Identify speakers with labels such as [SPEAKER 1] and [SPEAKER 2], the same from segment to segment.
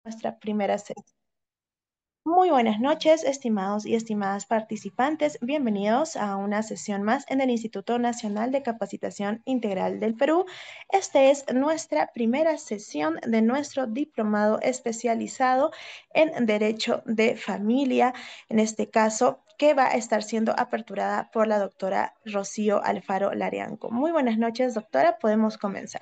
[SPEAKER 1] Nuestra primera sesión. Muy buenas noches, estimados y estimadas participantes. Bienvenidos a una sesión más en el Instituto Nacional de Capacitación Integral del Perú. Esta es nuestra primera sesión de nuestro diplomado especializado en Derecho de Familia, en este caso, que va a estar siendo aperturada por la doctora Rocío Alfaro Larianco. Muy buenas noches, doctora. Podemos comenzar.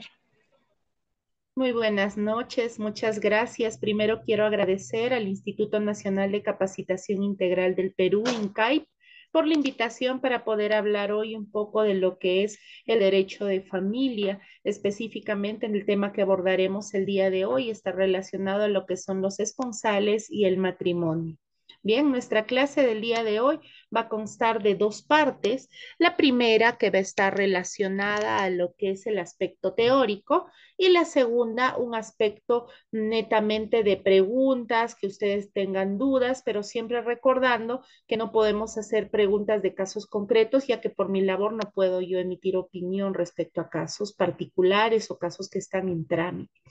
[SPEAKER 2] Muy buenas noches, muchas gracias. Primero quiero agradecer al Instituto Nacional de Capacitación Integral del Perú, INCAIP, por la invitación para poder hablar hoy un poco de lo que es el derecho de familia, específicamente en el tema que abordaremos el día de hoy, está relacionado a lo que son los esponsales y el matrimonio. Bien, nuestra clase del día de hoy va a constar de dos partes. La primera que va a estar relacionada a lo que es el aspecto teórico y la segunda, un aspecto netamente de preguntas, que ustedes tengan dudas, pero siempre recordando que no podemos hacer preguntas de casos concretos, ya que por mi labor no puedo yo emitir opinión respecto a casos particulares o casos que están en trámite.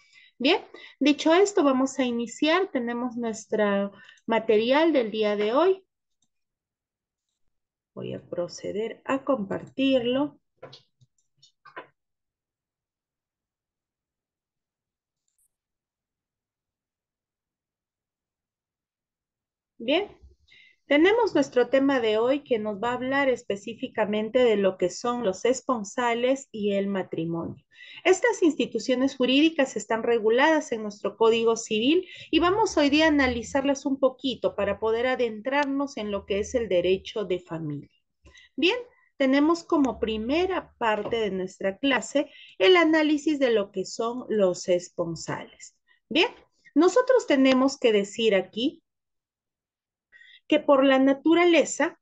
[SPEAKER 2] Bien, dicho esto, vamos a iniciar. Tenemos nuestro material del día de hoy. Voy a proceder a compartirlo. Bien, tenemos nuestro tema de hoy que nos va a hablar específicamente de lo que son los esponsales y el matrimonio. Estas instituciones jurídicas están reguladas en nuestro Código Civil y vamos hoy día a analizarlas un poquito para poder adentrarnos en lo que es el derecho de familia. Bien, tenemos como primera parte de nuestra clase el análisis de lo que son los esponsales. Bien, nosotros tenemos que decir aquí que por la naturaleza,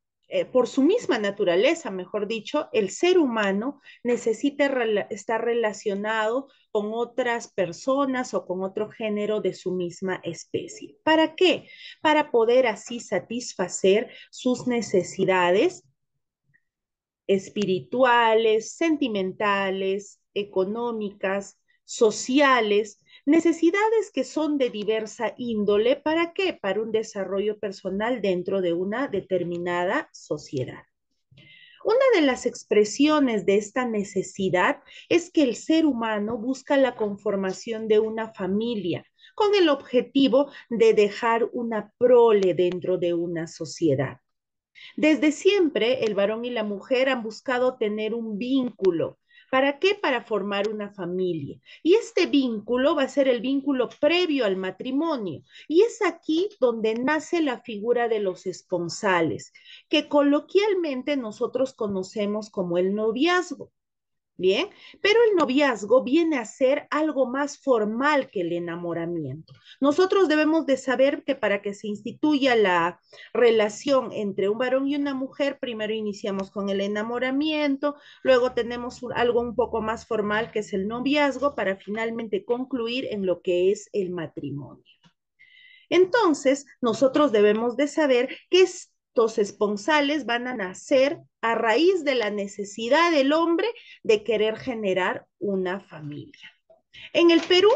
[SPEAKER 2] por su misma naturaleza, mejor dicho, el ser humano necesita estar relacionado con otras personas o con otro género de su misma especie. ¿Para qué? Para poder así satisfacer sus necesidades espirituales, sentimentales, económicas, sociales, necesidades que son de diversa índole. ¿Para qué? Para un desarrollo personal dentro de una determinada sociedad. Una de las expresiones de esta necesidad es que el ser humano busca la conformación de una familia con el objetivo de dejar una prole dentro de una sociedad. Desde siempre, el varón y la mujer han buscado tener un vínculo. ¿Para qué? Para formar una familia. Y este vínculo va a ser el vínculo previo al matrimonio. Y es aquí donde nace la figura de los esponsales, que coloquialmente nosotros conocemos como el noviazgo. Bien, pero el noviazgo viene a ser algo más formal que el enamoramiento. Nosotros debemos de saber que para que se instituya la relación entre un varón y una mujer, primero iniciamos con el enamoramiento, luego tenemos algo un poco más formal que es el noviazgo para finalmente concluir en lo que es el matrimonio. Entonces, nosotros debemos de saber que estos esponsales van a nacer a raíz de la necesidad del hombre de querer generar una familia. En el Perú,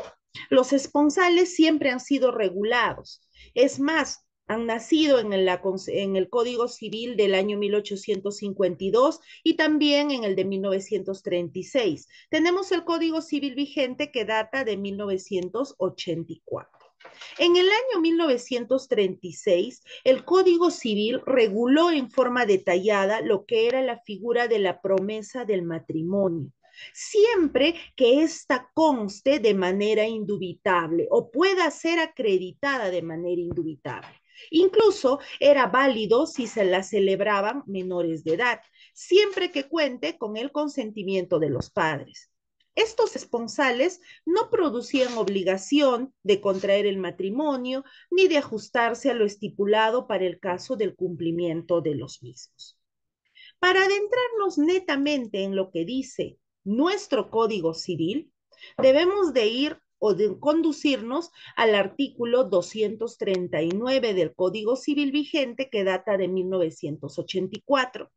[SPEAKER 2] los esponsales siempre han sido regulados. Es más, han nacido en el Código Civil del año 1852 y también en el de 1936. Tenemos el Código Civil vigente que data de 1984. En el año 1936, el Código Civil reguló en forma detallada lo que era la figura de la promesa del matrimonio, siempre que ésta conste de manera indubitable o pueda ser acreditada de manera indubitable. Incluso era válido si se la celebraban menores de edad, siempre que cuente con el consentimiento de los padres. Estos esponsales no producían obligación de contraer el matrimonio ni de ajustarse a lo estipulado para el caso del cumplimiento de los mismos. Para adentrarnos netamente en lo que dice nuestro Código Civil, debemos de ir o de conducirnos al artículo 239 del Código Civil vigente que data de 1984,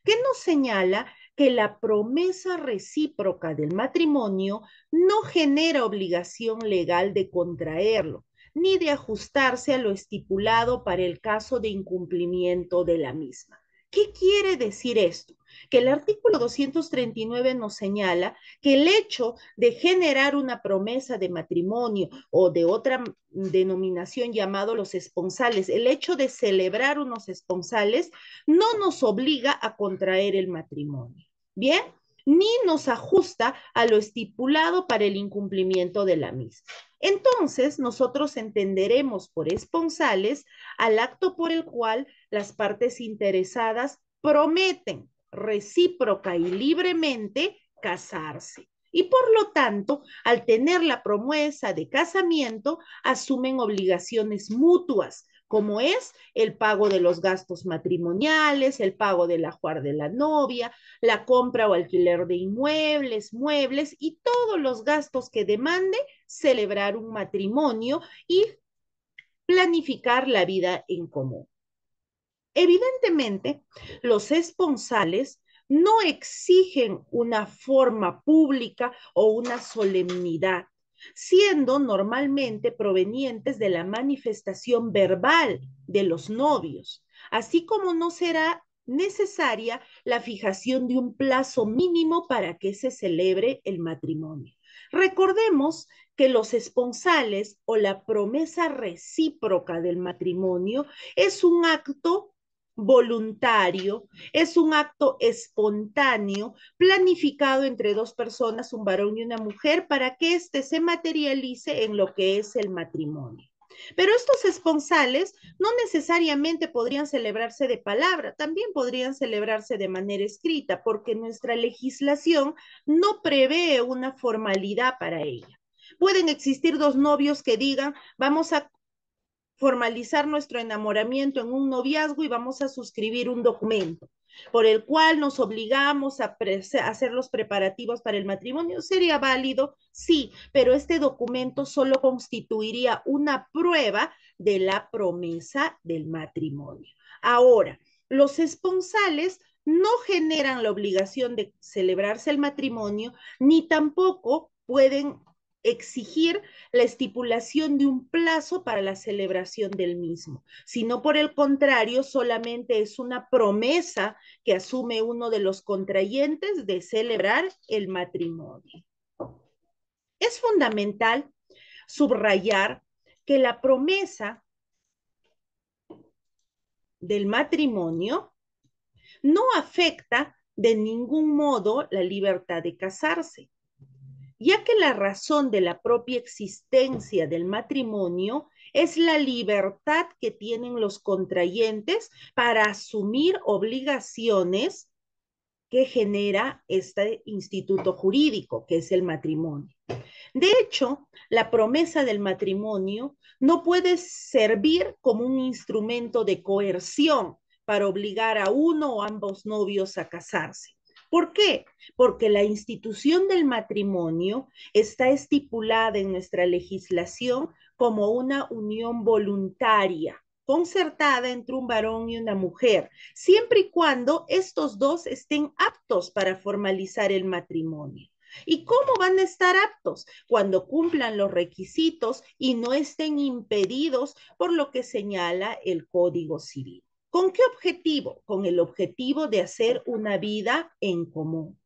[SPEAKER 2] que nos señala que la promesa recíproca del matrimonio no genera obligación legal de contraerlo. ni de ajustarse a lo estipulado para el caso de incumplimiento de la misma. ¿Qué quiere decir esto? Que el artículo 239 nos señala que el hecho de generar una promesa de matrimonio o de otra denominación llamado los esponsales, el hecho de celebrar unos esponsales no nos obliga a contraer el matrimonio. ¿Bien? Ni nos ajusta a lo estipulado para el incumplimiento de la misma. Entonces, nosotros entenderemos por esponsales al acto por el cual las partes interesadas prometen recíproca y libremente casarse. Y por lo tanto, al tener la promesa de casamiento, asumen obligaciones mutuas, como es el pago de los gastos matrimoniales, el pago del ajuar de la novia, la compra o alquiler de inmuebles, muebles y todos los gastos que demande celebrar un matrimonio y planificar la vida en común. Evidentemente, los esponsales no exigen una forma pública o una solemnidad, siendo normalmente provenientes de la manifestación verbal de los novios, así como no será necesaria la fijación de un plazo mínimo para que se celebre el matrimonio. Recordemos que los esponsales o la promesa recíproca del matrimonio es un acto voluntario, es un acto espontáneo, planificado entre dos personas, un varón y una mujer, para que éste se materialice en lo que es el matrimonio. Pero estos esponsales no necesariamente podrían celebrarse de palabra, también podrían celebrarse de manera escrita, porque nuestra legislación no prevé una formalidad para ella. Pueden existir dos novios que digan, vamos a formalizar nuestro enamoramiento en un noviazgo y vamos a suscribir un documento por el cual nos obligamos a hacer los preparativos para el matrimonio. ¿Sería válido? Sí, pero este documento solo constituiría una prueba de la promesa del matrimonio. Ahora, los esponsales no generan la obligación de celebrarse el matrimonio, ni tampoco pueden exigir la estipulación de un plazo para la celebración del mismo, sino por el contrario, solamente es una promesa que asume uno de los contrayentes de celebrar el matrimonio. Es fundamental subrayar que la promesa del matrimonio no afecta de ningún modo la libertad de casarse, ya que la razón de la propia existencia del matrimonio es la libertad que tienen los contrayentes para asumir obligaciones que genera este instituto jurídico, que es el matrimonio. De hecho, la promesa del matrimonio no puede servir como un instrumento de coerción para obligar a uno o ambos novios a casarse. ¿Por qué? Porque la institución del matrimonio está estipulada en nuestra legislación como una unión voluntaria, concertada entre un varón y una mujer, siempre y cuando estos dos estén aptos para formalizar el matrimonio. ¿Y cómo van a estar aptos? Cuando cumplan los requisitos y no estén impedidos por lo que señala el Código Civil. ¿Con qué objetivo? Con el objetivo de hacer una vida en común.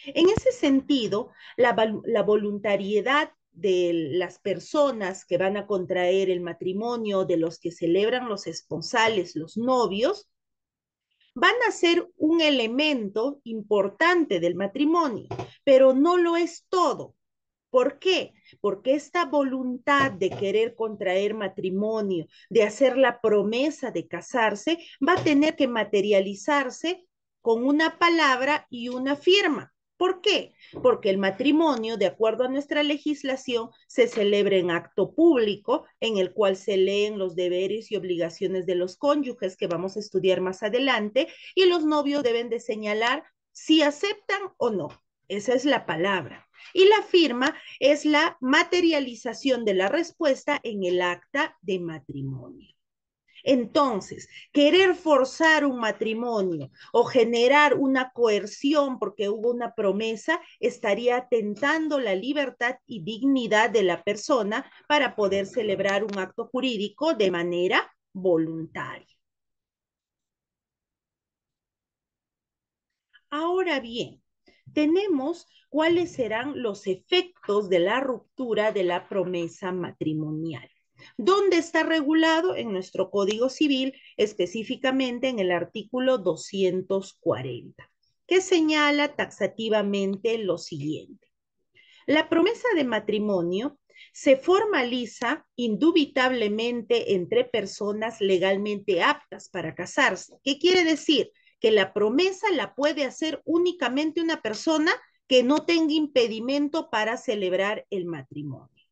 [SPEAKER 2] En ese sentido, la voluntariedad de las personas que van a contraer el matrimonio, de los que celebran los esponsales, los novios, van a ser un elemento importante del matrimonio, pero no lo es todo. ¿Por qué? Porque esta voluntad de querer contraer matrimonio, de hacer la promesa de casarse, va a tener que materializarse con una palabra y una firma. ¿Por qué? Porque el matrimonio, de acuerdo a nuestra legislación, se celebra en acto público, en el cual se leen los deberes y obligaciones de los cónyuges, que vamos a estudiar más adelante, y los novios deben de señalar si aceptan o no. Esa es la palabra. Y la firma es la materialización de la respuesta en el acta de matrimonio. Entonces, querer forzar un matrimonio o generar una coerción porque hubo una promesa estaría atentando la libertad y dignidad de la persona para poder celebrar un acto jurídico de manera voluntaria. Ahora bien, tenemos cuáles serán los efectos de la ruptura de la promesa matrimonial. ¿Dónde está regulado? En nuestro Código Civil, específicamente en el artículo 240, que señala taxativamente lo siguiente. La promesa de matrimonio se formaliza indubitablemente entre personas legalmente aptas para casarse. ¿Qué quiere decir? Que la promesa la puede hacer únicamente una persona que no tenga impedimento para celebrar el matrimonio.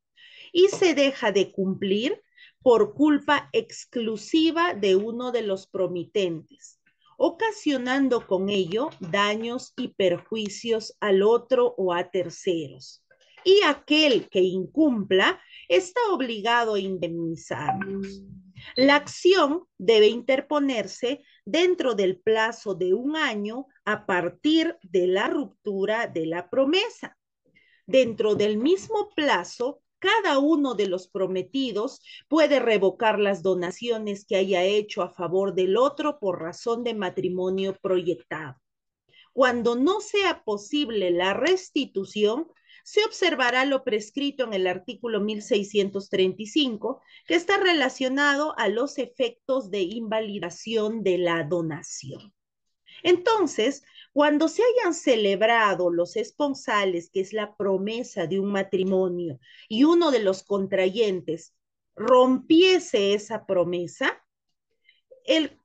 [SPEAKER 2] Y se deja de cumplir por culpa exclusiva de uno de los promitentes, ocasionando con ello daños y perjuicios al otro o a terceros. Y aquel que incumpla está obligado a indemnizarlos. La acción debe interponerse dentro del plazo de 1 año a partir de la ruptura de la promesa. Dentro del mismo plazo, cada uno de los prometidos puede revocar las donaciones que haya hecho a favor del otro por razón de matrimonio proyectado. Cuando no sea posible la restitución, se observará lo prescrito en el artículo 1635, que está relacionado a los efectos de invalidación de la donación. Entonces, cuando se hayan celebrado los esponsales, que es la promesa de un matrimonio, y uno de los contrayentes rompiese esa promesa, el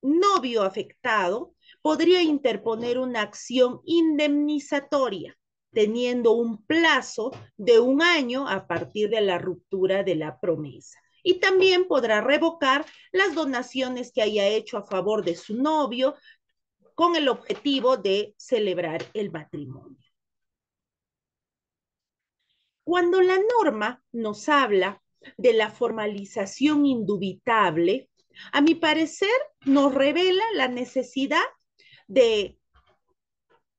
[SPEAKER 2] novio afectado podría interponer una acción indemnizatoria, teniendo un plazo de 1 año a partir de la ruptura de la promesa. Y también podrá revocar las donaciones que haya hecho a favor de su novio con el objetivo de celebrar el matrimonio. Cuando la norma nos habla de la formalización indubitable, a mi parecer nos revela la necesidad de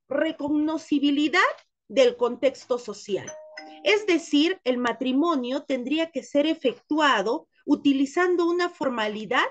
[SPEAKER 2] reconocibilidad del contexto social. Es decir, el matrimonio tendría que ser efectuado utilizando una formalidad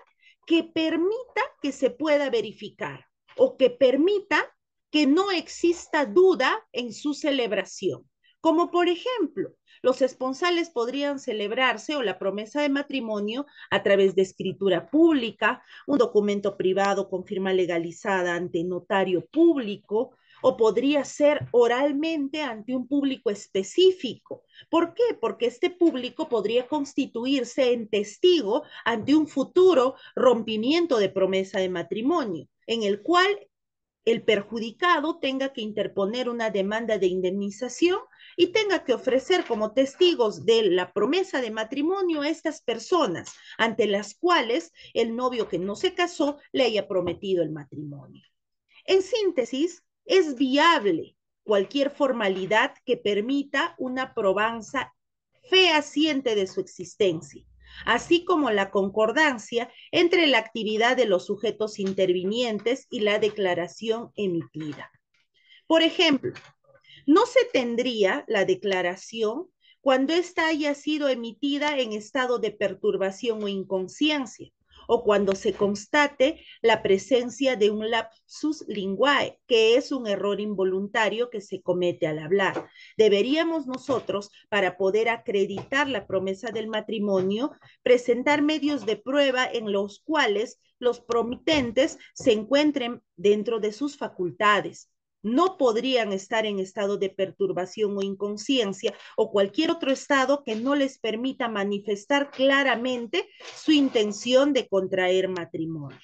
[SPEAKER 2] que permita que se pueda verificar o que permita que no exista duda en su celebración. Como por ejemplo, los esponsales podrían celebrarse o la promesa de matrimonio a través de escritura pública, un documento privado con firma legalizada ante notario público, o podría ser oralmente ante un público específico. ¿Por qué? Porque este público podría constituirse en testigo ante un futuro rompimiento de promesa de matrimonio, en el cual el perjudicado tenga que interponer una demanda de indemnización y tenga que ofrecer como testigos de la promesa de matrimonio a estas personas ante las cuales el novio que no se casó le haya prometido el matrimonio. En síntesis, es viable cualquier formalidad que permita una probanza fehaciente de su existencia, así como la concordancia entre la actividad de los sujetos intervinientes y la declaración emitida. Por ejemplo, no se tendría la declaración cuando ésta haya sido emitida en estado de perturbación o inconsciencia, o cuando se constate la presencia de un lapsus linguae, que es un error involuntario que se comete al hablar. Deberíamos nosotros, para poder acreditar la promesa del matrimonio, presentar medios de prueba en los cuales los promitentes se encuentren dentro de sus facultades. No podrían estar en estado de perturbación o inconsciencia o cualquier otro estado que no les permita manifestar claramente su intención de contraer matrimonio.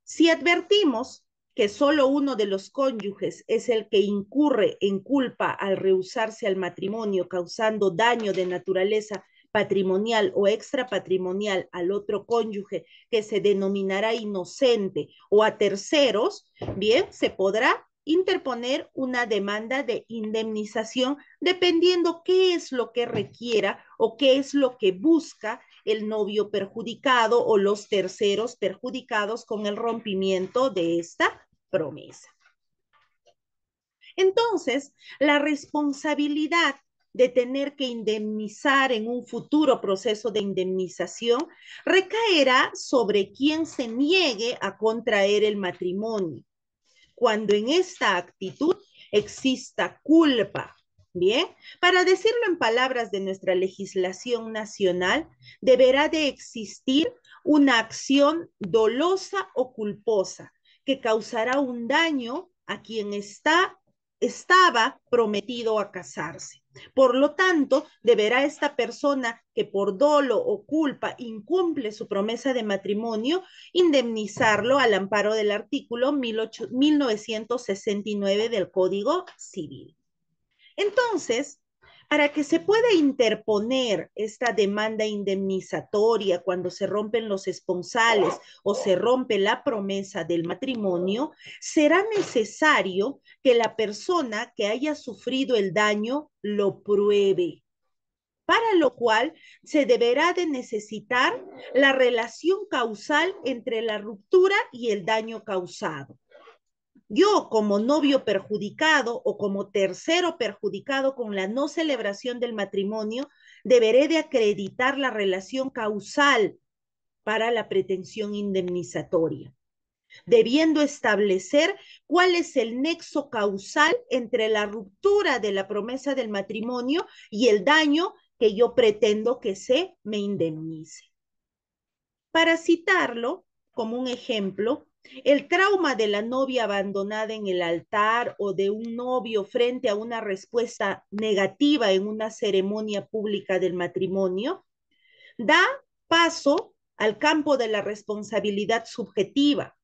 [SPEAKER 2] Si advertimos que solo uno de los cónyuges es el que incurre en culpa al rehusarse al matrimonio, causando daño de naturaleza patrimonial o extrapatrimonial al otro cónyuge, que se denominará inocente, o a terceros, bien, se podrá interponer una demanda de indemnización dependiendo qué es lo que requiera o qué es lo que busca el novio perjudicado o los terceros perjudicados con el rompimiento de esta promesa. Entonces, la responsabilidad de tener que indemnizar en un futuro proceso de indemnización recaerá sobre quien se niegue a contraer el matrimonio, cuando en esta actitud exista culpa. Bien, para decirlo en palabras de nuestra legislación nacional, deberá de existir una acción dolosa o culposa que causará un daño a quien estaba prometido a casarse. Por lo tanto, deberá esta persona que por dolo o culpa incumple su promesa de matrimonio indemnizarlo al amparo del artículo 1969 del Código Civil. Entonces, para que se pueda interponer esta demanda indemnizatoria cuando se rompen los esponsales o se rompe la promesa del matrimonio, será necesario que la persona que haya sufrido el daño lo pruebe, para lo cual se deberá de necesitar la relación causal entre la ruptura y el daño causado. Yo, como novio perjudicado o como tercero perjudicado con la no celebración del matrimonio, deberé de acreditar la relación causal para la pretensión indemnizatoria, debiendo establecer cuál es el nexo causal entre la ruptura de la promesa del matrimonio y el daño que yo pretendo que se me indemnice. Para citarlo como un ejemplo, el trauma de la novia abandonada en el altar o de un novio frente a una respuesta negativa en una ceremonia pública del matrimonio da paso al campo de la responsabilidad subjetiva.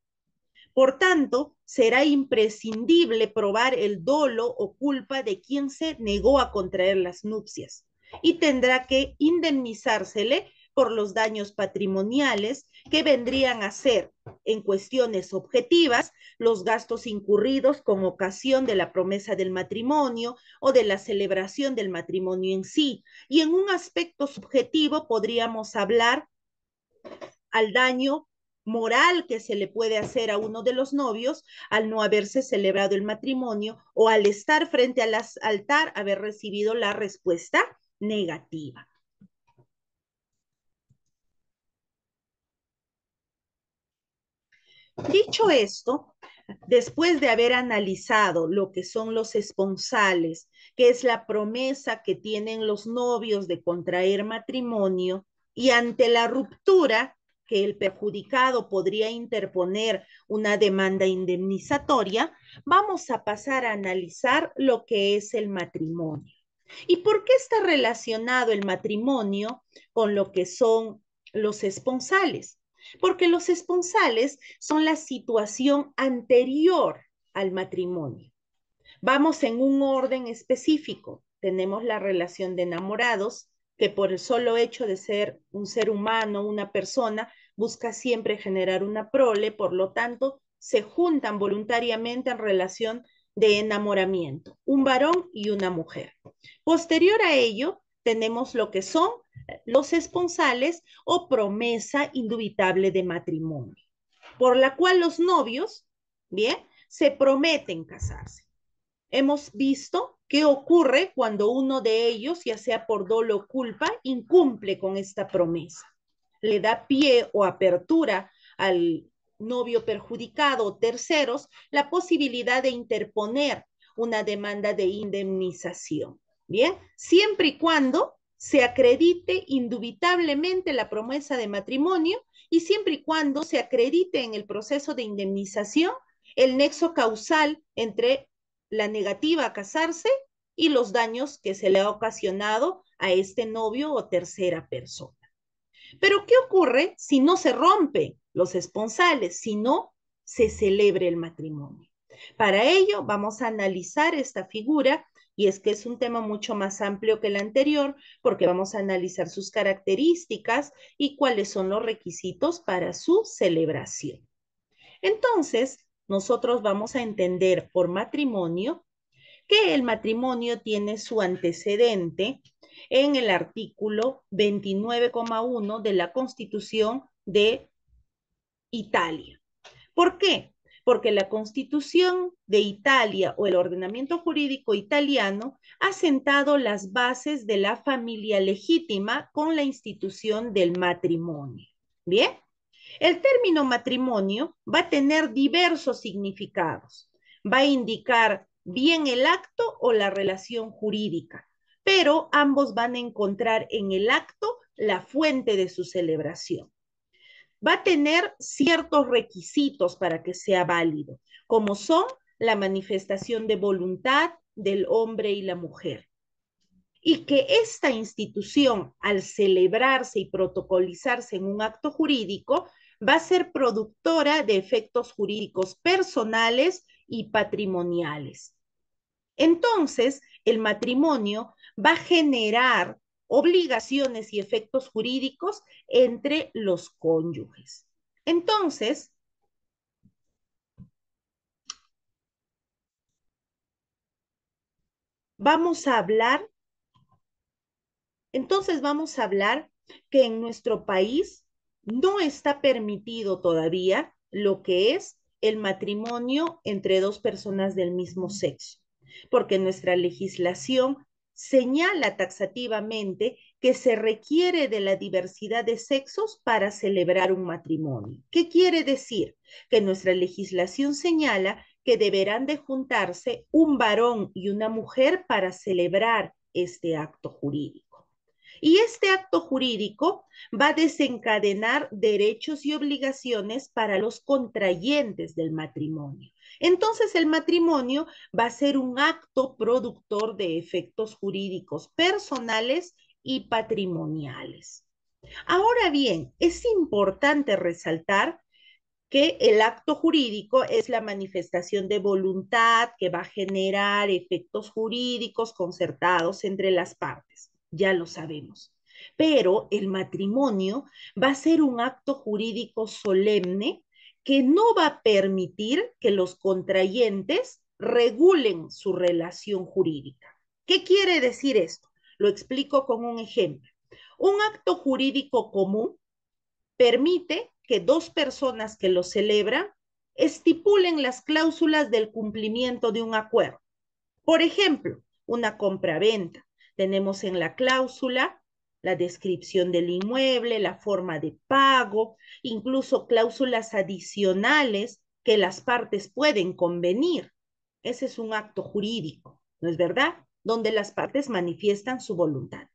[SPEAKER 2] Por tanto, será imprescindible probar el dolo o culpa de quien se negó a contraer las nupcias y tendrá que indemnizársele por los daños patrimoniales que vendrían a ser, en cuestiones objetivas, los gastos incurridos con ocasión de la promesa del matrimonio o de la celebración del matrimonio en sí. Y en un aspecto subjetivo podríamos hablar al daño moral que se le puede hacer a uno de los novios al no haberse celebrado el matrimonio o al estar frente al altar haber recibido la respuesta negativa. Dicho esto, después de haber analizado lo que son los esponsales, que es la promesa que tienen los novios de contraer matrimonio, y ante la ruptura, que el perjudicado podría interponer una demanda indemnizatoria, vamos a pasar a analizar lo que es el matrimonio. ¿Y por qué está relacionado el matrimonio con lo que son los esponsales? Porque los esponsales son la situación anterior al matrimonio. Vamos en un orden específico. Tenemos la relación de enamorados, que por el solo hecho de ser un ser humano, una persona, busca siempre generar una prole, por lo tanto, se juntan voluntariamente en relación de enamoramiento, un varón y una mujer. Posterior a ello, tenemos lo que son los esponsales o promesa indubitable de matrimonio, por la cual los novios, bien, se prometen casarse. Hemos visto qué ocurre cuando uno de ellos, ya sea por dolo o culpa, incumple con esta promesa. Le da pie o apertura al novio perjudicado o terceros la posibilidad de interponer una demanda de indemnización. Bien, siempre y cuando se acredite indubitablemente la promesa de matrimonio y siempre y cuando se acredite en el proceso de indemnización el nexo causal entre la negativa a casarse y los daños que se le ha ocasionado a este novio o tercera persona. Pero ¿qué ocurre si no se rompe los esponsales, si no se celebre el matrimonio? Para ello vamos a analizar esta figura y es que es un tema mucho más amplio que el anterior porque vamos a analizar sus características y cuáles son los requisitos para su celebración. Entonces, nosotros vamos a entender por matrimonio que el matrimonio tiene su antecedente en el artículo 29,1 de la Constitución de Italia. ¿Por qué? Porque la Constitución de Italia o el ordenamiento jurídico italiano ha sentado las bases de la familia legítima con la institución del matrimonio. Bien, el término matrimonio va a tener diversos significados. Va a indicar bien el acto o la relación jurídica, pero ambos van a encontrar en el acto la fuente de su celebración. Va a tener ciertos requisitos para que sea válido, como son la manifestación de voluntad del hombre y la mujer. Y que esta institución, al celebrarse y protocolizarse en un acto jurídico, va a ser productora de efectos jurídicos personales y patrimoniales. Entonces, el matrimonio va a generar obligaciones y efectos jurídicos entre los cónyuges. Entonces, vamos a hablar, vamos a hablar que en nuestro país no está permitido todavía lo que es el matrimonio entre dos personas del mismo sexo, porque nuestra legislación señala taxativamente que se requiere de la diversidad de sexos para celebrar un matrimonio. ¿Qué quiere decir? Que nuestra legislación señala que deberán de juntarse un varón y una mujer para celebrar este acto jurídico. Y este acto jurídico va a desencadenar derechos y obligaciones para los contrayentes del matrimonio. Entonces el matrimonio va a ser un acto productor de efectos jurídicos personales y patrimoniales. Ahora bien, es importante resaltar que el acto jurídico es la manifestación de voluntad que va a generar efectos jurídicos concertados entre las partes. Ya lo sabemos. Pero el matrimonio va a ser un acto jurídico solemne que no va a permitir que los contrayentes regulen su relación jurídica. ¿Qué quiere decir esto? Lo explico con un ejemplo. Un acto jurídico común permite que dos personas que lo celebran estipulen las cláusulas del cumplimiento de un acuerdo. Por ejemplo, una compra-venta. Tenemos en la cláusula la descripción del inmueble, la forma de pago, incluso cláusulas adicionales que las partes pueden convenir. Ese es un acto jurídico, ¿no es verdad? Donde las partes manifiestan su voluntad.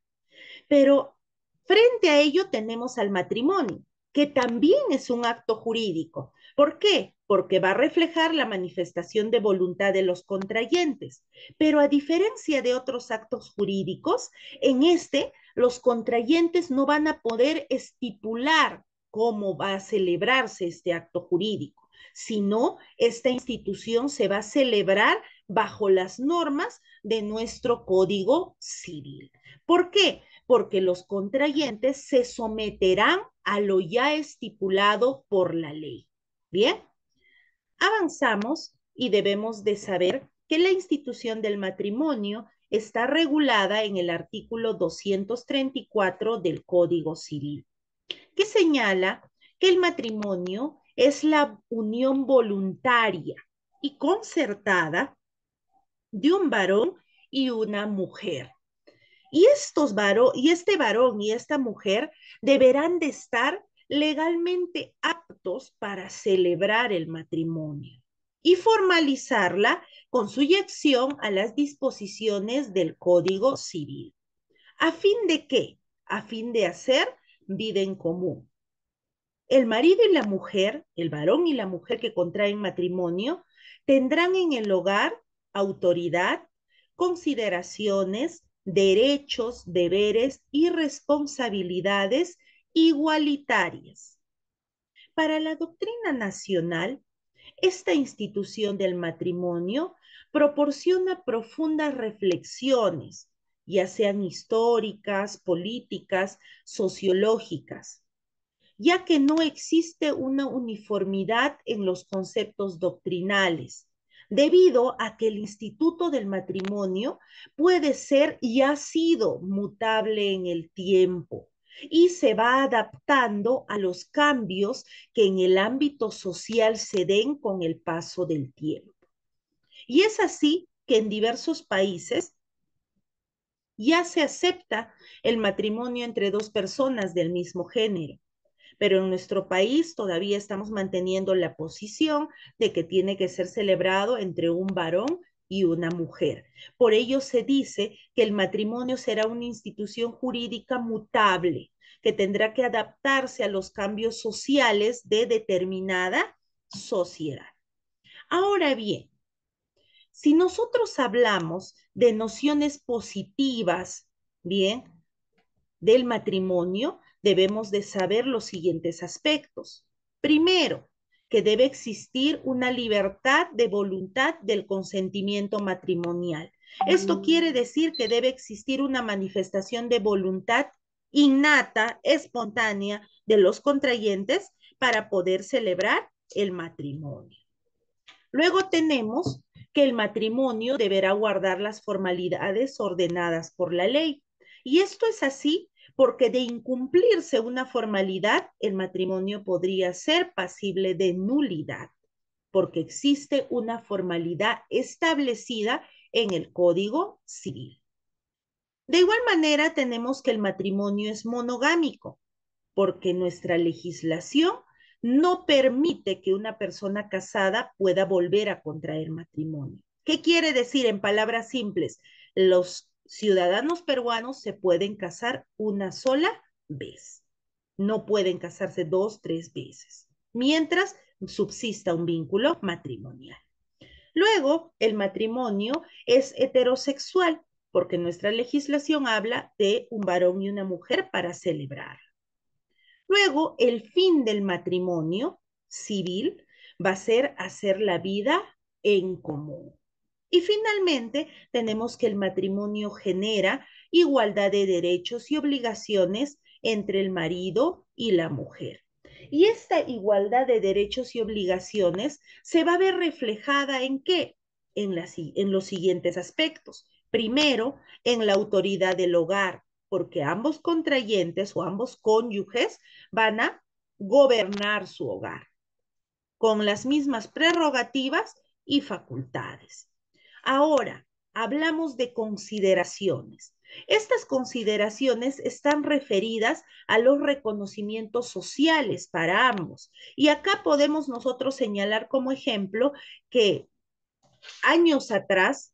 [SPEAKER 2] Pero frente a ello tenemos al matrimonio, que también es un acto jurídico. ¿Por qué? Porque va a reflejar la manifestación de voluntad de los contrayentes. Pero a diferencia de otros actos jurídicos, en este los contrayentes no van a poder estipular cómo va a celebrarse este acto jurídico, sino esta institución se va a celebrar bajo las normas de nuestro Código Civil. ¿Por qué? Porque los contrayentes se someterán a lo ya estipulado por la ley. Bien, avanzamos y debemos de saber que la institución del matrimonio está regulada en el artículo 234 del Código Civil, que señala que el matrimonio es la unión voluntaria y concertada de un varón y una mujer. Y este varón y esta mujer deberán de estar legalmente aptos para celebrar el matrimonio y formalizarla con sujeción a las disposiciones del Código Civil. ¿A fin de qué? A fin de hacer vida en común. El marido y la mujer, el varón y la mujer que contraen matrimonio, tendrán en el hogar autoridad, consideraciones, derechos, deberes y responsabilidades igualitarias. Para la doctrina nacional, esta institución del matrimonio proporciona profundas reflexiones, ya sean históricas, políticas, sociológicas, ya que no existe una uniformidad en los conceptos doctrinales, debido a que el instituto del matrimonio puede ser y ha sido mutable en el tiempo y se va adaptando a los cambios que en el ámbito social se den con el paso del tiempo. Y es así que en diversos países ya se acepta el matrimonio entre dos personas del mismo género, pero en nuestro país todavía estamos manteniendo la posición de que tiene que ser celebrado entre un varón y una mujer. Por ello se dice que el matrimonio será una institución jurídica mutable, que tendrá que adaptarse a los cambios sociales de determinada sociedad. Ahora bien, si nosotros hablamos de nociones positivas, bien, del matrimonio, debemos de saber los siguientes aspectos. Primero, que debe existir una libertad de voluntad del consentimiento matrimonial. Esto quiere decir que debe existir una manifestación de voluntad innata, espontánea de los contrayentes para poder celebrar el matrimonio. Luego tenemos que el matrimonio deberá guardar las formalidades ordenadas por la ley. Y esto es así porque de incumplirse una formalidad, el matrimonio podría ser pasible de nulidad, porque existe una formalidad establecida en el Código Civil. De igual manera, tenemos que el matrimonio es monogámico, porque nuestra legislación no permite que una persona casada pueda volver a contraer matrimonio. ¿Qué quiere decir en palabras simples? Los ciudadanos peruanos se pueden casar una sola vez. No pueden casarse dos, tres veces, mientras subsista un vínculo matrimonial. Luego, el matrimonio es heterosexual, porque nuestra legislación habla de un varón y una mujer para celebrar. Luego, el fin del matrimonio civil va a ser hacer la vida en común. Y finalmente, tenemos que el matrimonio genera igualdad de derechos y obligaciones entre el marido y la mujer. Y esta igualdad de derechos y obligaciones se va a ver reflejada en qué? En los siguientes aspectos. Primero, en la autoridad del hogar, porque ambos contrayentes o ambos cónyuges van a gobernar su hogar con las mismas prerrogativas y facultades. Ahora, hablamos de consideraciones. Estas consideraciones están referidas a los reconocimientos sociales para ambos. Y acá podemos nosotros señalar como ejemplo que años atrás,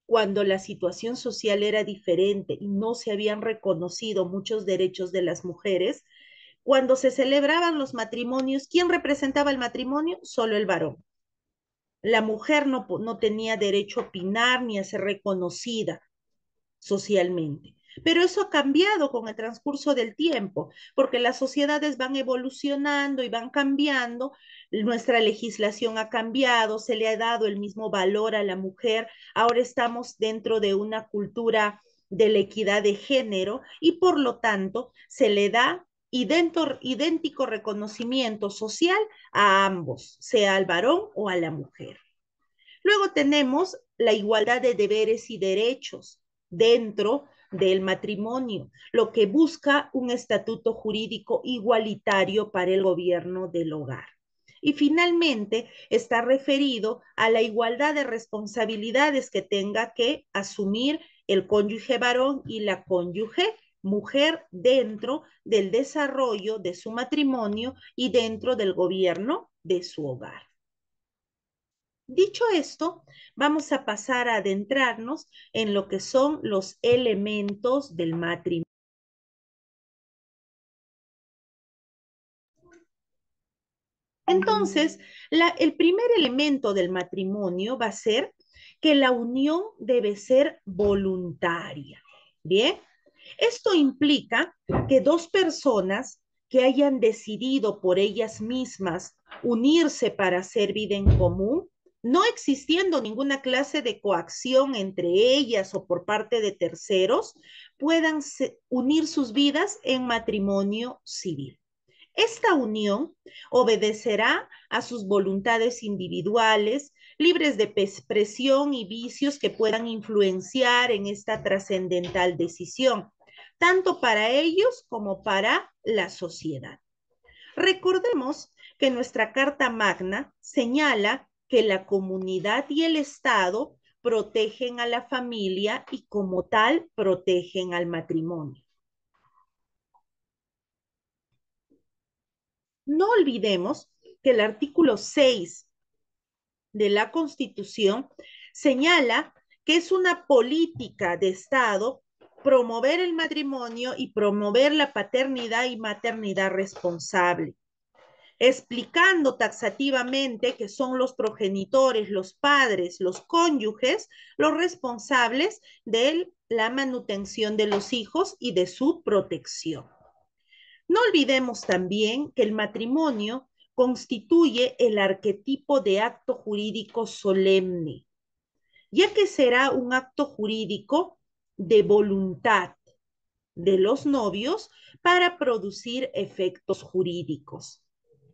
[SPEAKER 2] cuando la situación social era diferente y no se habían reconocido muchos derechos de las mujeres, cuando se celebraban los matrimonios, ¿quién representaba el matrimonio? Solo el varón. La mujer no tenía derecho a opinar ni a ser reconocida socialmente. Pero eso ha cambiado con el transcurso del tiempo, porque las sociedades van evolucionando y van cambiando, nuestra legislación ha cambiado, se le ha dado el mismo valor a la mujer, ahora estamos dentro de una cultura de la equidad de género y por lo tanto se le da idéntico reconocimiento social a ambos, sea al varón o a la mujer. Luego tenemos la igualdad de deberes y derechos dentro del matrimonio, lo que busca un estatuto jurídico igualitario para el gobierno del hogar. Y finalmente está referido a la igualdad de responsabilidades que tenga que asumir el cónyuge varón y la cónyuge mujer dentro del desarrollo de su matrimonio y dentro del gobierno de su hogar. Dicho esto, vamos a pasar a adentrarnos en lo que son los elementos del matrimonio. Entonces, el primer elemento del matrimonio va a ser que la unión debe ser voluntaria. Bien, esto implica que dos personas que hayan decidido por ellas mismas unirse para hacer vida en común, no existiendo ninguna clase de coacción entre ellas o por parte de terceros, puedan unir sus vidas en matrimonio civil. Esta unión obedecerá a sus voluntades individuales, libres de presión y vicios que puedan influenciar en esta trascendental decisión, tanto para ellos como para la sociedad. Recordemos que nuestra Carta Magna señala que la comunidad y el Estado protegen a la familia y como tal protegen al matrimonio. No olvidemos que el artículo 6 de la Constitución señala que es una política de Estado promover el matrimonio y promover la paternidad y maternidad responsable, explicando taxativamente que son los progenitores, los padres, los cónyuges, los responsables de la manutención de los hijos y de su protección. No olvidemos también que el matrimonio constituye el arquetipo de acto jurídico solemne, ya que será un acto jurídico de voluntad de los novios para producir efectos jurídicos.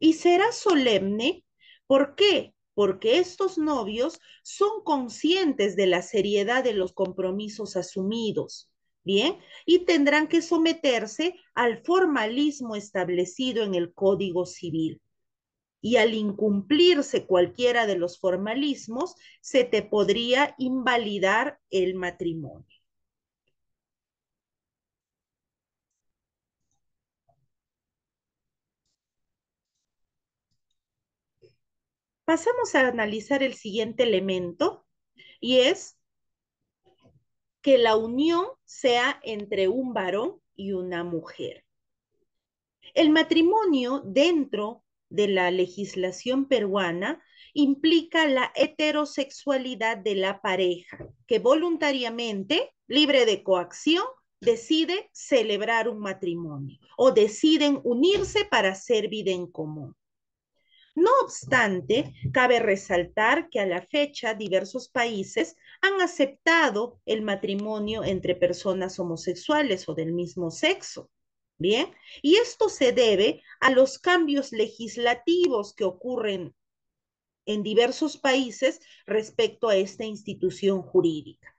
[SPEAKER 2] Y será solemne, ¿por qué? Porque estos novios son conscientes de la seriedad de los compromisos asumidos, ¿bien? Y tendrán que someterse al formalismo establecido en el Código Civil. Y al incumplirse cualquiera de los formalismos, se te podría invalidar el matrimonio. Pasamos a analizar el siguiente elemento y es que la unión sea entre un varón y una mujer. El matrimonio dentro de la legislación peruana implica la heterosexualidad de la pareja, que voluntariamente, libre de coacción, decide celebrar un matrimonio o deciden unirse para hacer vida en común. No obstante, cabe resaltar que a la fecha diversos países han aceptado el matrimonio entre personas homosexuales o del mismo sexo. Bien, y esto se debe a los cambios legislativos que ocurren en diversos países respecto a esta institución jurídica.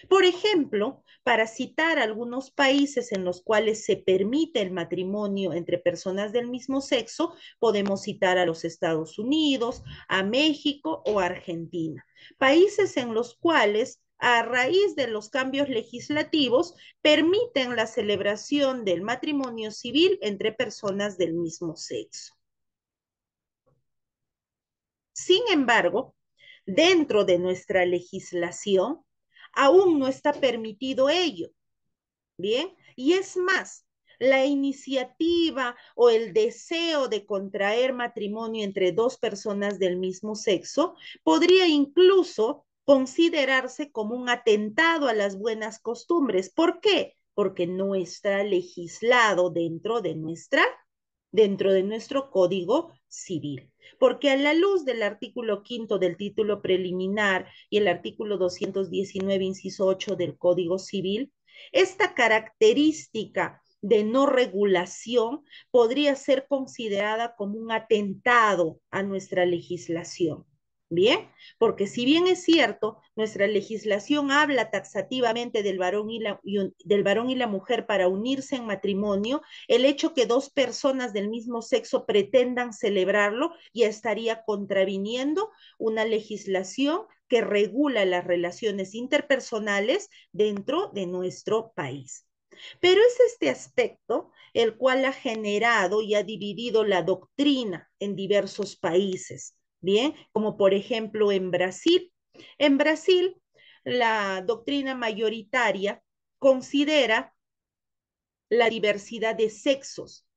[SPEAKER 2] Por ejemplo, para citar algunos países en los cuales se permite el matrimonio entre personas del mismo sexo, podemos citar a los Estados Unidos, a México o a Argentina. Países en los cuales, a raíz de los cambios legislativos, permiten la celebración del matrimonio civil entre personas del mismo sexo. Sin embargo, dentro de nuestra legislación, aún no está permitido ello. Bien, y es más, la iniciativa o el deseo de contraer matrimonio entre dos personas del mismo sexo podría incluso considerarse como un atentado a las buenas costumbres. ¿Por qué? Porque no está legislado dentro de nuestro Código Civil. Porque a la luz del artículo quinto del título preliminar y el artículo 219, inciso 8 del Código Civil, esta característica de no regulación podría ser considerada como un atentado a nuestra legislación. Bien, porque si bien es cierto, nuestra legislación habla taxativamente del varón y la mujer para unirse en matrimonio, el hecho que dos personas del mismo sexo pretendan celebrarlo ya estaría contraviniendo una legislación que regula las relaciones interpersonales dentro de nuestro país. Pero es este aspecto el cual ha generado y ha dividido la doctrina en diversos países, ¿bien? Como por ejemplo en Brasil. En Brasil, la doctrina mayoritaria considera la diversidad de sexos,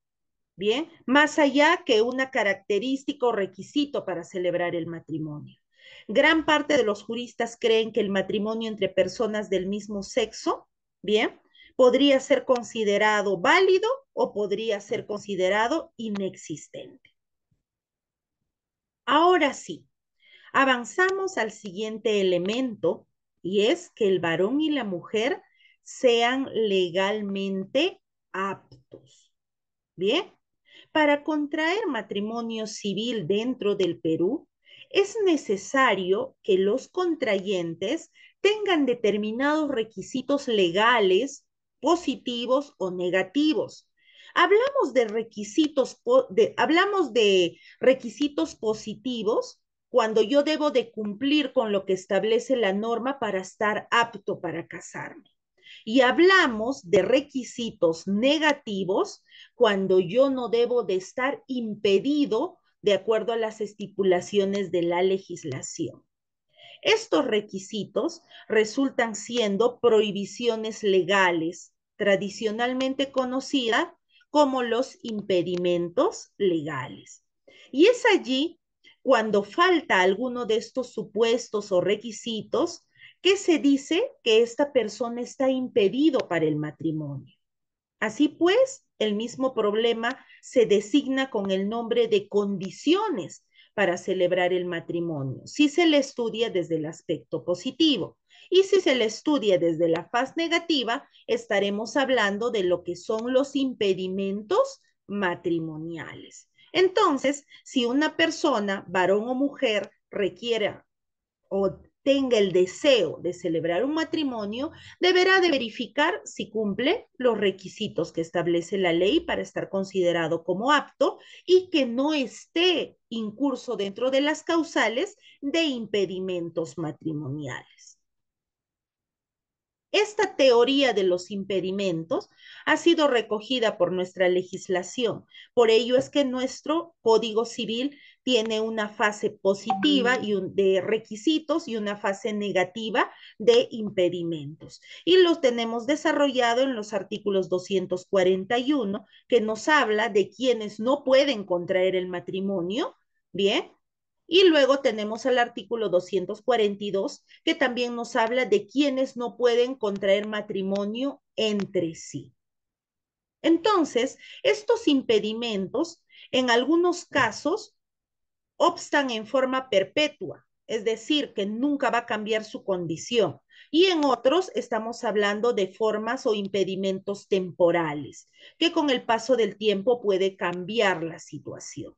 [SPEAKER 2] ¿bien? Más allá que una característica o requisito para celebrar el matrimonio. Gran parte de los juristas creen que el matrimonio entre personas del mismo sexo, ¿bien? Podría ser considerado válido o podría ser considerado inexistente. Ahora sí, avanzamos al siguiente elemento y es que el varón y la mujer sean legalmente aptos. Bien, Para contraer matrimonio civil dentro del Perú, es necesario que los contrayentes tengan determinados requisitos legales, positivos o negativos. Hablamos de requisitos positivos cuando yo debo de cumplir con lo que establece la norma para estar apto para casarme. Y hablamos de requisitos negativos cuando yo no debo de estar impedido de acuerdo a las estipulaciones de la legislación. Estos requisitos resultan siendo prohibiciones legales, tradicionalmente conocidas como los impedimentos legales. Y es allí cuando falta alguno de estos supuestos o requisitos que se dice que esta persona está impedido para el matrimonio. Así pues, el mismo problema se designa con el nombre de condiciones para celebrar el matrimonio, si se le estudia desde el aspecto positivo. Y si se le estudia desde la faz negativa, estaremos hablando de lo que son los impedimentos matrimoniales. Entonces, si una persona, varón o mujer, requiera o tenga el deseo de celebrar un matrimonio, deberá de verificar si cumple los requisitos que establece la ley para estar considerado como apto y que no esté incurso dentro de las causales de impedimentos matrimoniales. Esta teoría de los impedimentos ha sido recogida por nuestra legislación. Por ello es que nuestro Código Civil tiene una fase positiva de requisitos y una fase negativa de impedimentos. Y los tenemos desarrollado en los artículos 241, que nos habla de quienes no pueden contraer el matrimonio, ¿bien? Y luego tenemos el artículo 242, que también nos habla de quienes no pueden contraer matrimonio entre sí. Entonces, estos impedimentos, en algunos casos, obstan en forma perpetua, es decir, que nunca va a cambiar su condición. Y en otros estamos hablando de formas o impedimentos temporales, que con el paso del tiempo puede cambiar la situación.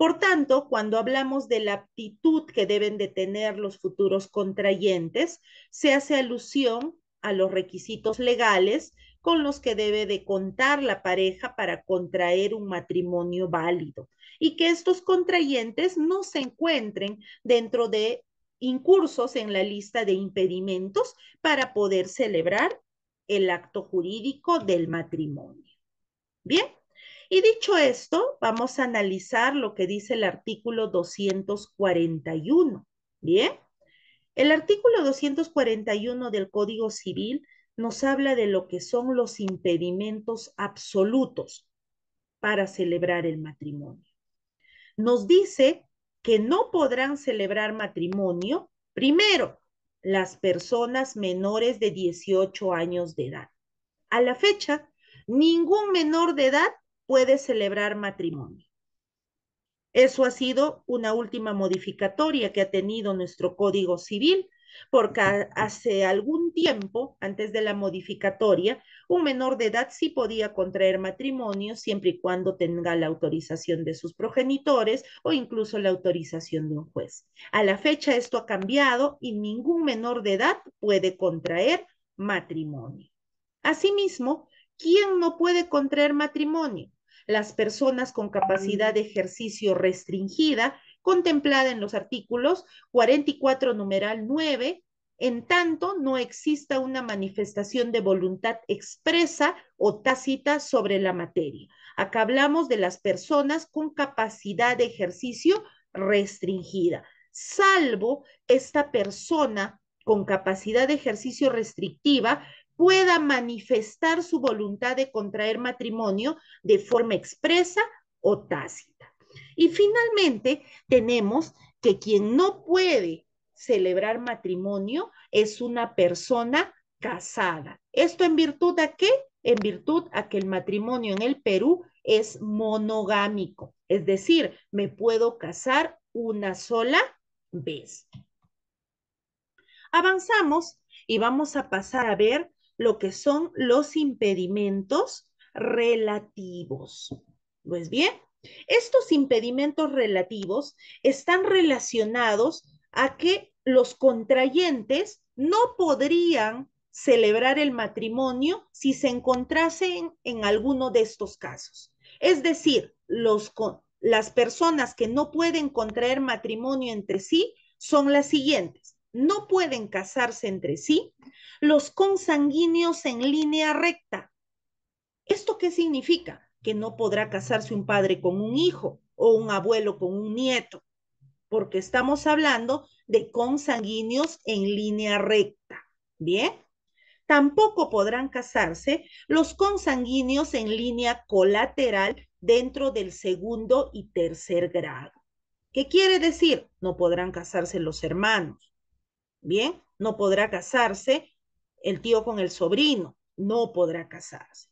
[SPEAKER 2] Por tanto, cuando hablamos de la aptitud que deben de tener los futuros contrayentes, se hace alusión a los requisitos legales con los que debe de contar la pareja para contraer un matrimonio válido y que estos contrayentes no se encuentren dentro de incursos en la lista de impedimentos para poder celebrar el acto jurídico del matrimonio. Bien, y dicho esto, vamos a analizar lo que dice el artículo 241. Bien, el artículo 241 del Código Civil nos habla de lo que son los impedimentos absolutos para celebrar el matrimonio. Nos dice que no podrán celebrar matrimonio, primero, las personas menores de 18 años de edad. A la fecha, ningún menor de edad puede celebrar matrimonio. Eso ha sido una última modificatoria que ha tenido nuestro Código Civil, porque hace algún tiempo, antes de la modificatoria, un menor de edad sí podía contraer matrimonio siempre y cuando tenga la autorización de sus progenitores o incluso la autorización de un juez. A la fecha esto ha cambiado y ningún menor de edad puede contraer matrimonio. Asimismo, ¿quién no puede contraer matrimonio? Las personas con capacidad de ejercicio restringida, contemplada en los artículos 44, numeral 9, en tanto no exista una manifestación de voluntad expresa o tácita sobre la materia. Acá hablamos de las personas con capacidad de ejercicio restringida, salvo esta persona con capacidad de ejercicio restrictiva pueda manifestar su voluntad de contraer matrimonio de forma expresa o tácita. Y finalmente tenemos que quien no puede celebrar matrimonio es una persona casada. ¿Esto en virtud a qué? En virtud a que el matrimonio en el Perú es monogámico, es decir, me puedo casar una sola vez. Avanzamos y vamos a pasar a ver lo que son los impedimentos relativos. Pues bien, estos impedimentos relativos están relacionados a que los contrayentes no podrían celebrar el matrimonio si se encontrasen en alguno de estos casos. Es decir, las personas que no pueden contraer matrimonio entre sí son las siguientes. No pueden casarse entre sí los consanguíneos en línea recta. ¿Esto qué significa? Que no podrá casarse un padre con un hijo o un abuelo con un nieto, porque estamos hablando de consanguíneos en línea recta. Bien, tampoco podrán casarse los consanguíneos en línea colateral dentro del segundo y tercer grado. ¿Qué quiere decir? No podrán casarse los hermanos. Bien, no podrá casarse el tío con el sobrino, no podrá casarse.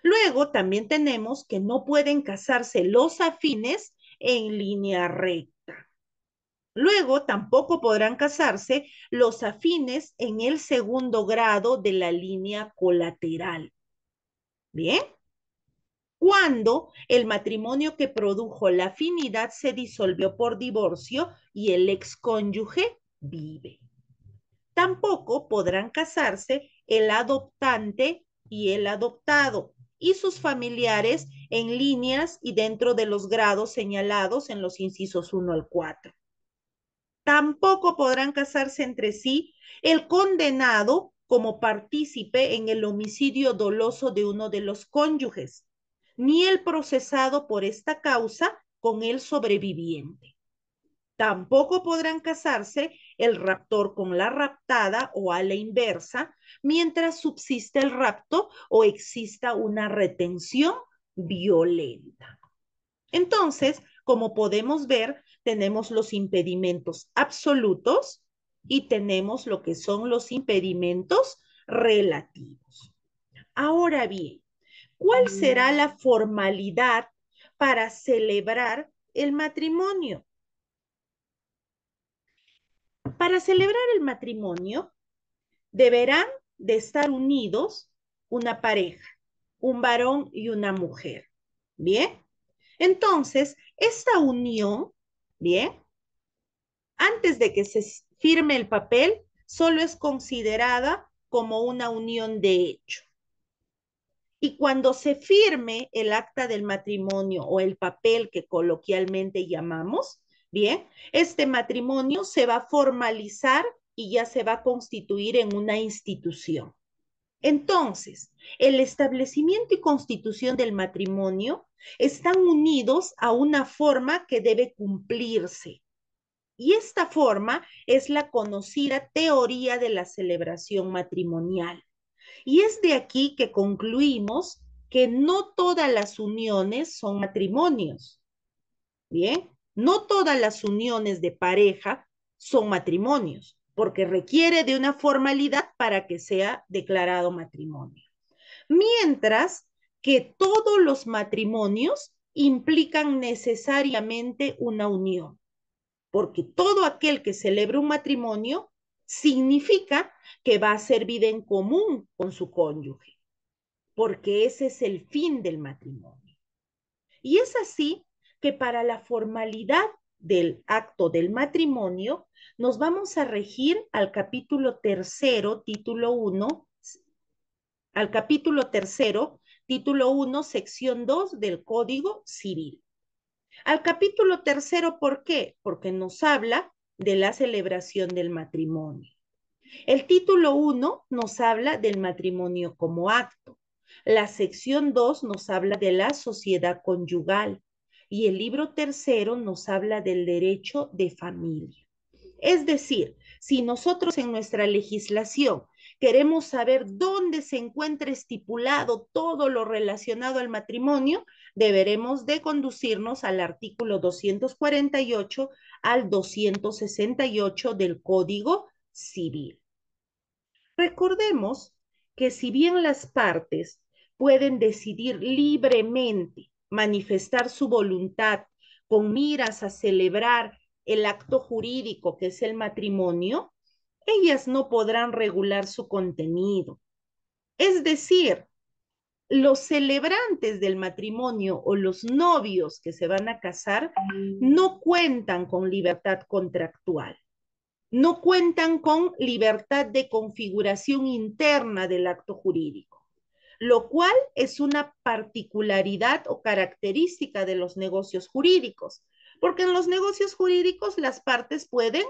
[SPEAKER 2] Luego también tenemos que no pueden casarse los afines en línea recta. Luego tampoco podrán casarse los afines en el segundo grado de la línea colateral. Bien, cuando el matrimonio que produjo la afinidad se disolvió por divorcio y el excónyuge vive. Tampoco podrán casarse el adoptante y el adoptado y sus familiares en líneas y dentro de los grados señalados en los incisos 1 al 4. Tampoco podrán casarse entre sí el condenado como partícipe en el homicidio doloso de uno de los cónyuges, ni el procesado por esta causa con el sobreviviente. Tampoco podrán casarse el raptor con la raptada o a la inversa mientras subsiste el rapto o exista una retención violenta. Entonces, como podemos ver, tenemos los impedimentos absolutos y tenemos lo que son los impedimentos relativos. Ahora bien, ¿cuál será la formalidad para celebrar el matrimonio? Para celebrar el matrimonio, deberán de estar unidos una pareja, un varón y una mujer. ¿Bien? Entonces, esta unión, ¿bien? Antes de que se firme el papel, solo es considerada como una unión de hecho. Y cuando se firme el acta del matrimonio o el papel que coloquialmente llamamos, bien, este matrimonio se va a formalizar y ya se va a constituir en una institución. Entonces, el establecimiento y constitución del matrimonio están unidos a una forma que debe cumplirse. Y esta forma es la conocida teoría de la celebración matrimonial. Y es de aquí que concluimos que no todas las uniones son matrimonios. Bien, no todas las uniones de pareja son matrimonios, porque requiere de una formalidad para que sea declarado matrimonio. Mientras que todos los matrimonios implican necesariamente una unión, porque todo aquel que celebra un matrimonio significa que va a hacer vida en común con su cónyuge, porque ese es el fin del matrimonio. Y es así que para la formalidad del acto del matrimonio nos vamos a regir al capítulo tercero, título 1, al capítulo tercero, título 1, sección 2 del Código Civil. Al capítulo tercero, ¿por qué? Porque nos habla de la celebración del matrimonio. El título 1 nos habla del matrimonio como acto. La sección 2 nos habla de la sociedad conyugal y el libro tercero nos habla del derecho de familia. Es decir, si nosotros en nuestra legislación queremos saber dónde se encuentra estipulado todo lo relacionado al matrimonio, deberemos de conducirnos al artículo 248 al 268 del Código Civil. Recordemos que si bien las partes pueden decidir libremente manifestar su voluntad con miras a celebrar el acto jurídico que es el matrimonio, ellas no podrán regular su contenido. Es decir, los celebrantes del matrimonio o los novios que se van a casar no cuentan con libertad contractual, no cuentan con libertad de configuración interna del acto jurídico, lo cual es una particularidad o característica de los negocios jurídicos, porque en los negocios jurídicos las partes pueden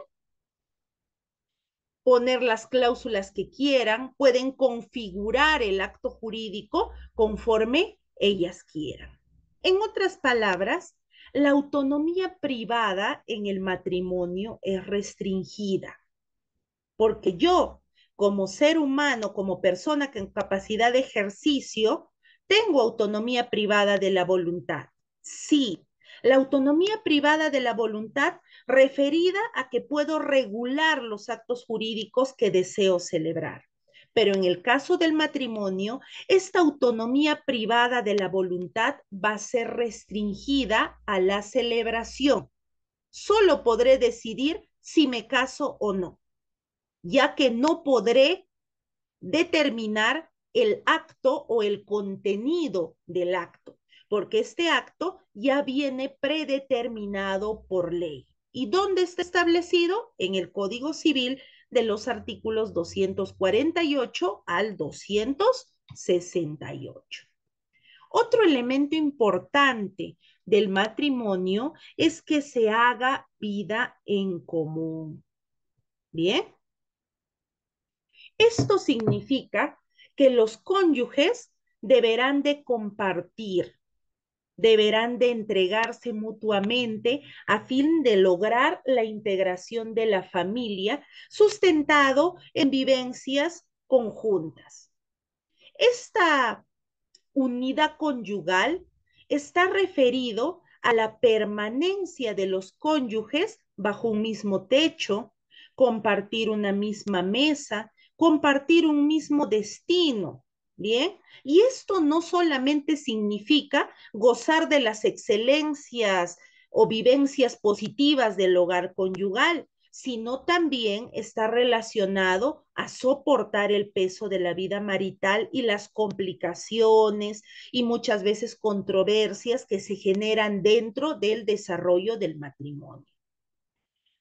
[SPEAKER 2] poner las cláusulas que quieran, pueden configurar el acto jurídico conforme ellas quieran. En otras palabras, la autonomía privada en el matrimonio es restringida, porque yo, como ser humano, como persona con capacidad de ejercicio, tengo autonomía privada de la voluntad. Sí, la autonomía privada de la voluntad referida a que puedo regular los actos jurídicos que deseo celebrar. Pero en el caso del matrimonio, esta autonomía privada de la voluntad va a ser restringida a la celebración. Solo podré decidir si me caso o no, ya que no podré determinar el acto o el contenido del acto, porque este acto ya viene predeterminado por ley. ¿Y dónde está establecido? En el Código Civil de los artículos 248 al 268. Otro elemento importante del matrimonio es que se haga vida en común. Bien, esto significa que los cónyuges deberán de compartir, deberán de entregarse mutuamente a fin de lograr la integración de la familia sustentado en vivencias conjuntas. Esta unidad conyugal está referido a la permanencia de los cónyuges bajo un mismo techo, compartir una misma mesa, compartir un mismo destino. Bien, y esto no solamente significa gozar de las excelencias o vivencias positivas del hogar conyugal, sino también está relacionado a soportar el peso de la vida marital y las complicaciones y muchas veces controversias que se generan dentro del desarrollo del matrimonio.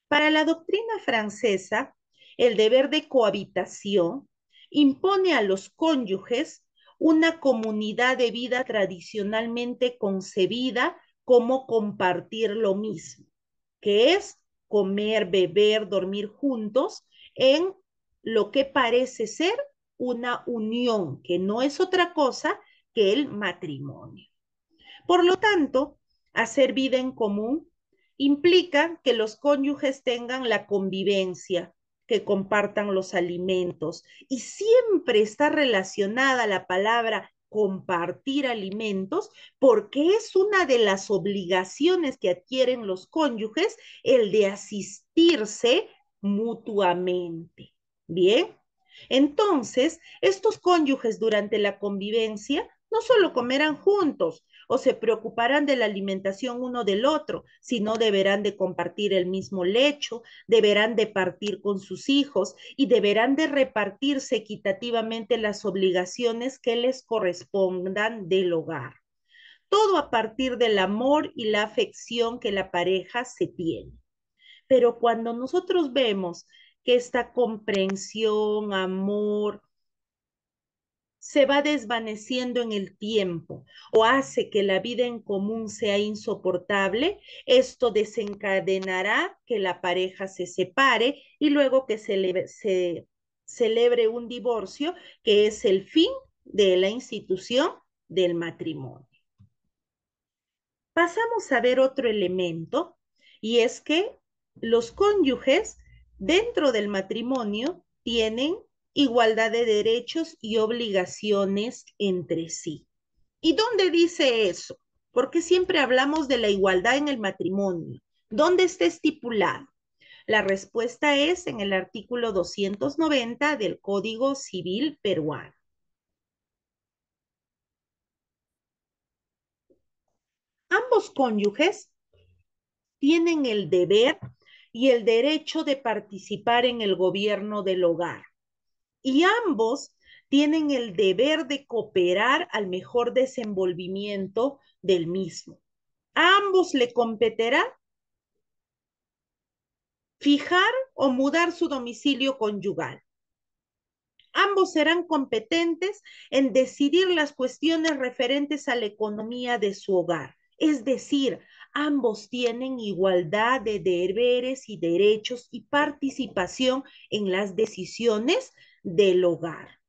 [SPEAKER 2] Para la doctrina francesa, el deber de cohabitación impone a los cónyuges una comunidad de vida tradicionalmente concebida como compartir lo mismo, que es comer, beber, dormir juntos en lo que parece ser una unión, que no es otra cosa que el matrimonio. Por lo tanto, hacer vida en común implica que los cónyuges tengan la convivencia, que compartan los alimentos y siempre está relacionada la palabra compartir alimentos porque es una de las obligaciones que adquieren los cónyuges el de asistirse mutuamente. Bien, entonces estos cónyuges durante la convivencia no solo comerán juntos, o se preocuparán de la alimentación uno del otro, sino deberán de compartir el mismo lecho, deberán de partir con sus hijos y deberán de repartirse equitativamente las obligaciones que les correspondan del hogar. Todo a partir del amor y la afección que la pareja se tiene. Pero cuando nosotros vemos que esta comprensión, amor, se va desvaneciendo en el tiempo o hace que la vida en común sea insoportable, esto desencadenará que la pareja se separe y luego que se celebre un divorcio, que es el fin de la institución del matrimonio. Pasamos a ver otro elemento y es que los cónyuges dentro del matrimonio tienen igualdad de derechos y obligaciones entre sí. ¿Y dónde dice eso? Porque siempre hablamos de la igualdad en el matrimonio. ¿Dónde está estipulado? La respuesta es en el artículo 290 del Código Civil peruano. Ambos cónyuges tienen el deber y el derecho de participar en el gobierno del hogar. Y ambos tienen el deber de cooperar al mejor desenvolvimiento del mismo. A ambos le competirá fijar o mudar su domicilio conyugal. Ambos serán competentes en decidir las cuestiones referentes a la economía de su hogar. Es decir, ambos tienen igualdad de deberes y derechos y participación en las decisiones del hogar.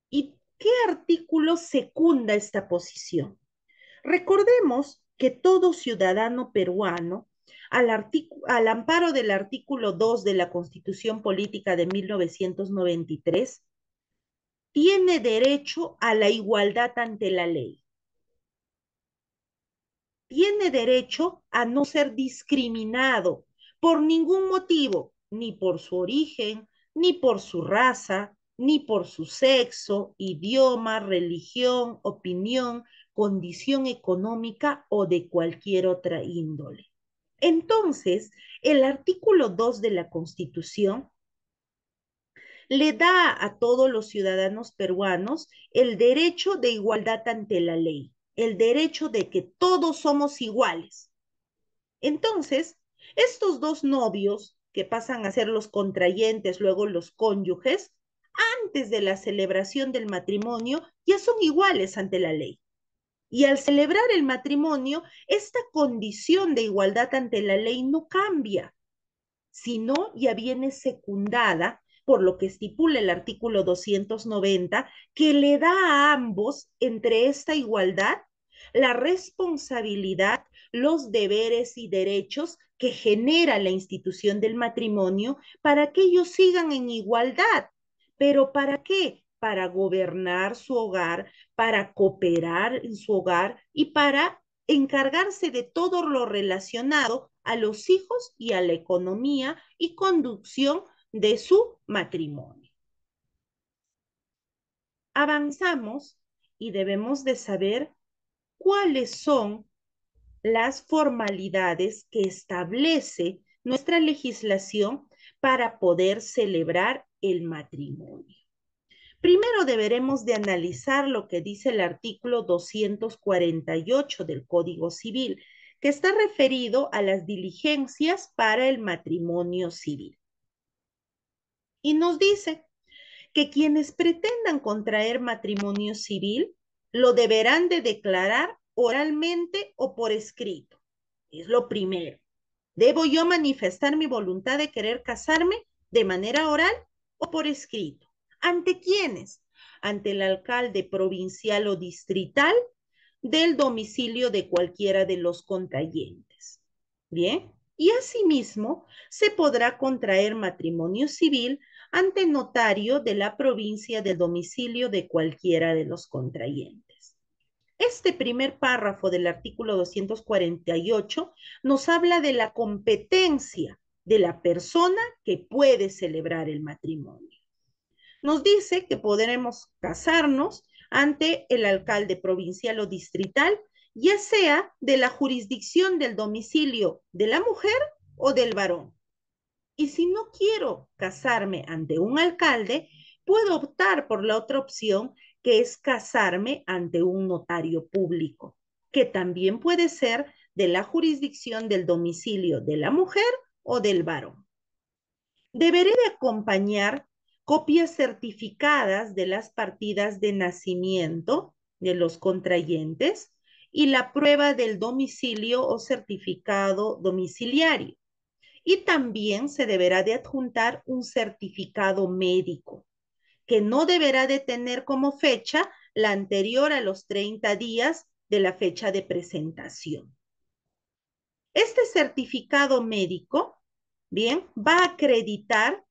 [SPEAKER 2] ¿Y qué artículo secunda esta posición? Recordemos que todo ciudadano peruano, al amparo del artículo 2 de la Constitución Política de 1993, tiene derecho a la igualdad ante la ley. Tiene derecho a no ser discriminado por ningún motivo, ni por su origen, ni por su raza, ni por su sexo, idioma, religión, opinión, condición económica o de cualquier otra índole. Entonces, el artículo 2 de la Constitución le da a todos los ciudadanos peruanos el derecho de igualdad ante la ley, el derecho de que todos somos iguales. Entonces, estos dos novios que pasan a ser los contrayentes, luego los cónyuges, antes de la celebración del matrimonio, ya son iguales ante la ley. Y al celebrar el matrimonio, esta condición de igualdad ante la ley no cambia, sino ya viene secundada por lo que estipula el artículo 290, que le da a ambos, entre esta igualdad, la responsabilidad, los deberes y derechos que genera la institución del matrimonio para que ellos sigan en igualdad. ¿Pero para qué? Para gobernar su hogar, para cooperar en su hogar y para encargarse de todo lo relacionado a los hijos y a la economía y conducción de su matrimonio. Avanzamos y debemos de saber cuáles son las formalidades que establece nuestra legislación para poder celebrar el matrimonio. Primero deberemos de analizar lo que dice el artículo 248 del Código Civil, que está referido a las diligencias para el matrimonio civil. Y nos dice que quienes pretendan contraer matrimonio civil lo deberán de declarar oralmente o por escrito. Es lo primero. ¿Debo yo manifestar mi voluntad de querer casarme de manera oral o por escrito? ¿Ante quiénes? Ante el alcalde provincial o distrital del domicilio de cualquiera de los contrayentes. Bien, y asimismo se podrá contraer matrimonio civil ante notario de la provincia del domicilio de cualquiera de los contrayentes. Este primer párrafo del artículo 248 nos habla de la competencia de la persona que puede celebrar el matrimonio. Nos dice que podremos casarnos ante el alcalde provincial o distrital, ya sea de la jurisdicción del domicilio de la mujer o del varón. Y si no quiero casarme ante un alcalde, puedo optar por la otra opción, que es casarme ante un notario público, que también puede ser de la jurisdicción del domicilio de la mujer o del varón. Deberé de acompañar copias certificadas de las partidas de nacimiento de los contrayentes y la prueba del domicilio o certificado domiciliario. Y también se deberá de adjuntar un certificado médico, que no deberá de tener como fecha la anterior a los 30 días de la fecha de presentación. Este certificado médico, bien, va a acreditar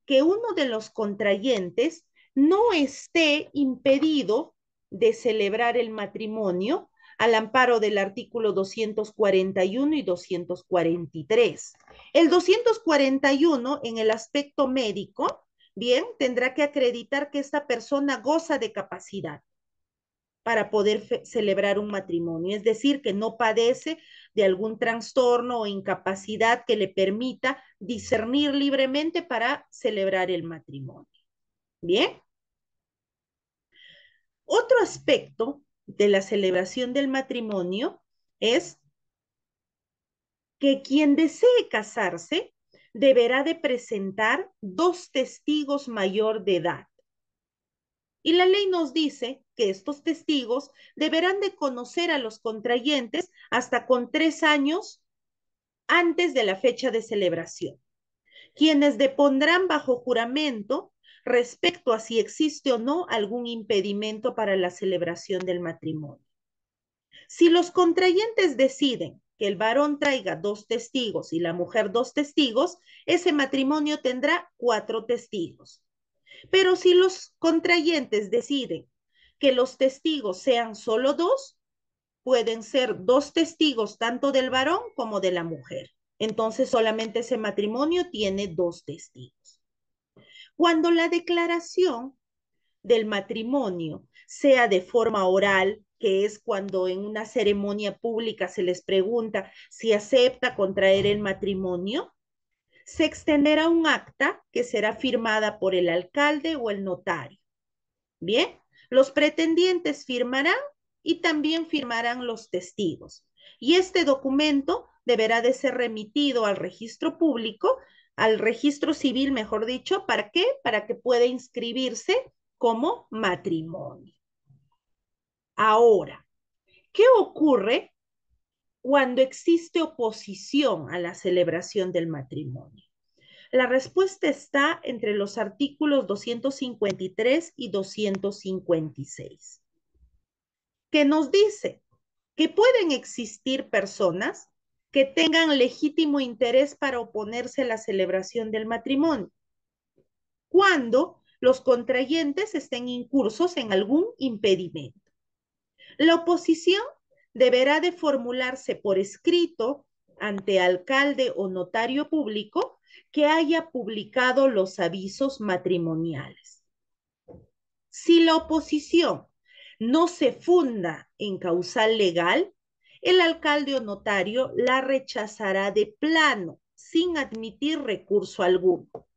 [SPEAKER 2] que uno de los contrayentes no esté impedido de celebrar el matrimonio al amparo del artículo 241 y 243. El 241 en el aspecto médico, bien, tendrá que acreditar que esta persona goza de capacidad para poder celebrar un matrimonio, es decir, que no padece de algún trastorno o incapacidad que le permita discernir libremente para celebrar el matrimonio. Bien, Otro aspecto de la celebración del matrimonio es que quien desee casarse deberá de presentar dos testigos mayor de edad. Y la ley nos dice que estos testigos deberán de conocer a los contrayentes hasta con 3 años antes de la fecha de celebración, quienes depondrán bajo juramento respecto a si existe o no algún impedimento para la celebración del matrimonio. Si los contrayentes deciden que el varón traiga dos testigos y la mujer dos testigos, ese matrimonio tendrá 4 testigos. Pero si los contrayentes deciden que los testigos sean solo dos, pueden ser 2 testigos tanto del varón como de la mujer. Entonces solamente ese matrimonio tiene 2 testigos. Cuando la declaración del matrimonio sea de forma oral, que es cuando en una ceremonia pública se les pregunta si acepta contraer el matrimonio, se extenderá un acta que será firmada por el alcalde o el notario. Bien, los pretendientes firmarán y también firmarán los testigos. Y este documento deberá de ser remitido al registro público, al registro civil, mejor dicho, ¿para qué? Para que pueda inscribirse como matrimonio. Ahora, ¿qué ocurre cuando existe oposición a la celebración del matrimonio? La respuesta está entre los artículos 253 y 256, que nos dice que pueden existir personas que tengan legítimo interés para oponerse a la celebración del matrimonio, cuando los contrayentes estén incursos en algún impedimento. La oposición deberá de formularse por escrito ante alcalde o notario público que haya publicado los avisos matrimoniales. Si la oposición no se funda en causal legal, el alcalde o notario la rechazará de plano, sin admitir recurso alguno.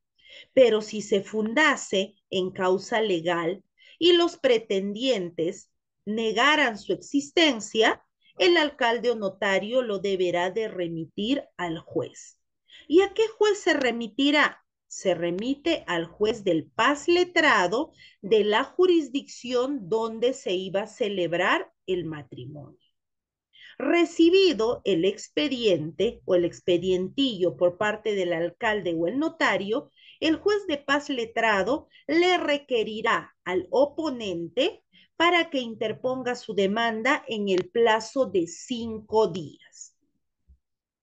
[SPEAKER 2] Pero si se fundase en causa legal y los pretendientes negaran su existencia, el alcalde o notario lo deberá de remitir al juez. ¿Y a qué juez se remitirá? Se remite al juez del paz letrado de la jurisdicción donde se iba a celebrar el matrimonio. Recibido el expediente o el expedientillo por parte del alcalde o el notario, el juez de paz letrado le requerirá al oponente para que interponga su demanda en el plazo de 5 días.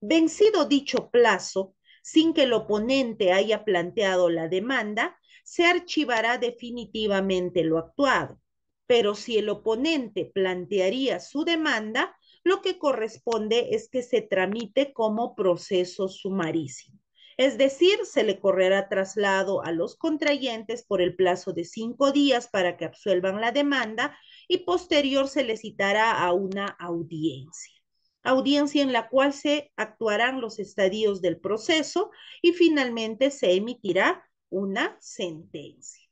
[SPEAKER 2] Vencido dicho plazo, sin que el oponente haya planteado la demanda, se archivará definitivamente lo actuado. Pero si el oponente plantearía su demanda, lo que corresponde es que se tramite como proceso sumarísimo. Es decir, se le correrá traslado a los contrayentes por el plazo de 5 días para que absuelvan la demanda y posterior se le citará a una audiencia en la cual se actuarán los estadios del proceso y finalmente se emitirá una sentencia.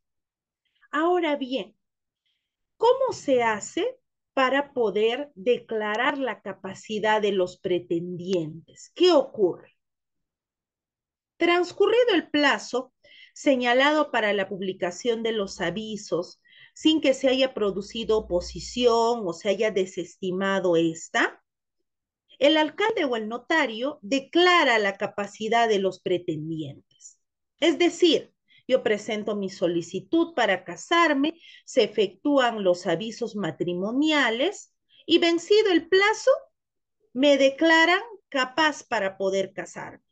[SPEAKER 2] Ahora bien, ¿cómo se hace para poder declarar la capacidad de los pretendientes? ¿Qué ocurre? Transcurrido el plazo señalado para la publicación de los avisos, sin que se haya producido oposición o se haya desestimado esta, el alcalde o el notario declara la capacidad de los pretendientes. Es decir, yo presento mi solicitud para casarme, se efectúan los avisos matrimoniales y vencido el plazo, me declaran capaz para poder casarme.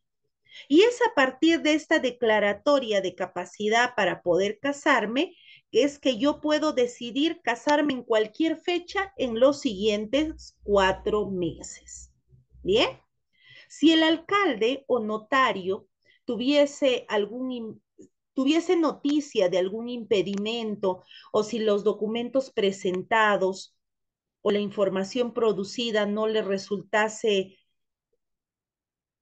[SPEAKER 2] Y es a partir de esta declaratoria de capacidad para poder casarme que es que yo puedo decidir casarme en cualquier fecha en los siguientes 4 meses. Bien, si el alcalde o notario tuviese tuviese noticia de algún impedimento o si los documentos presentados o la información producida no le resultase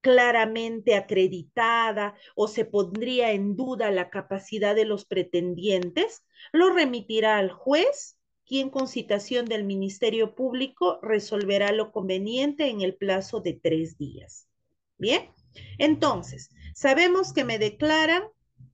[SPEAKER 2] claramente acreditada o se pondría en duda la capacidad de los pretendientes, lo remitirá al juez quien con citación del Ministerio Público resolverá lo conveniente en el plazo de 3 días. Bien, entonces, sabemos que me declaran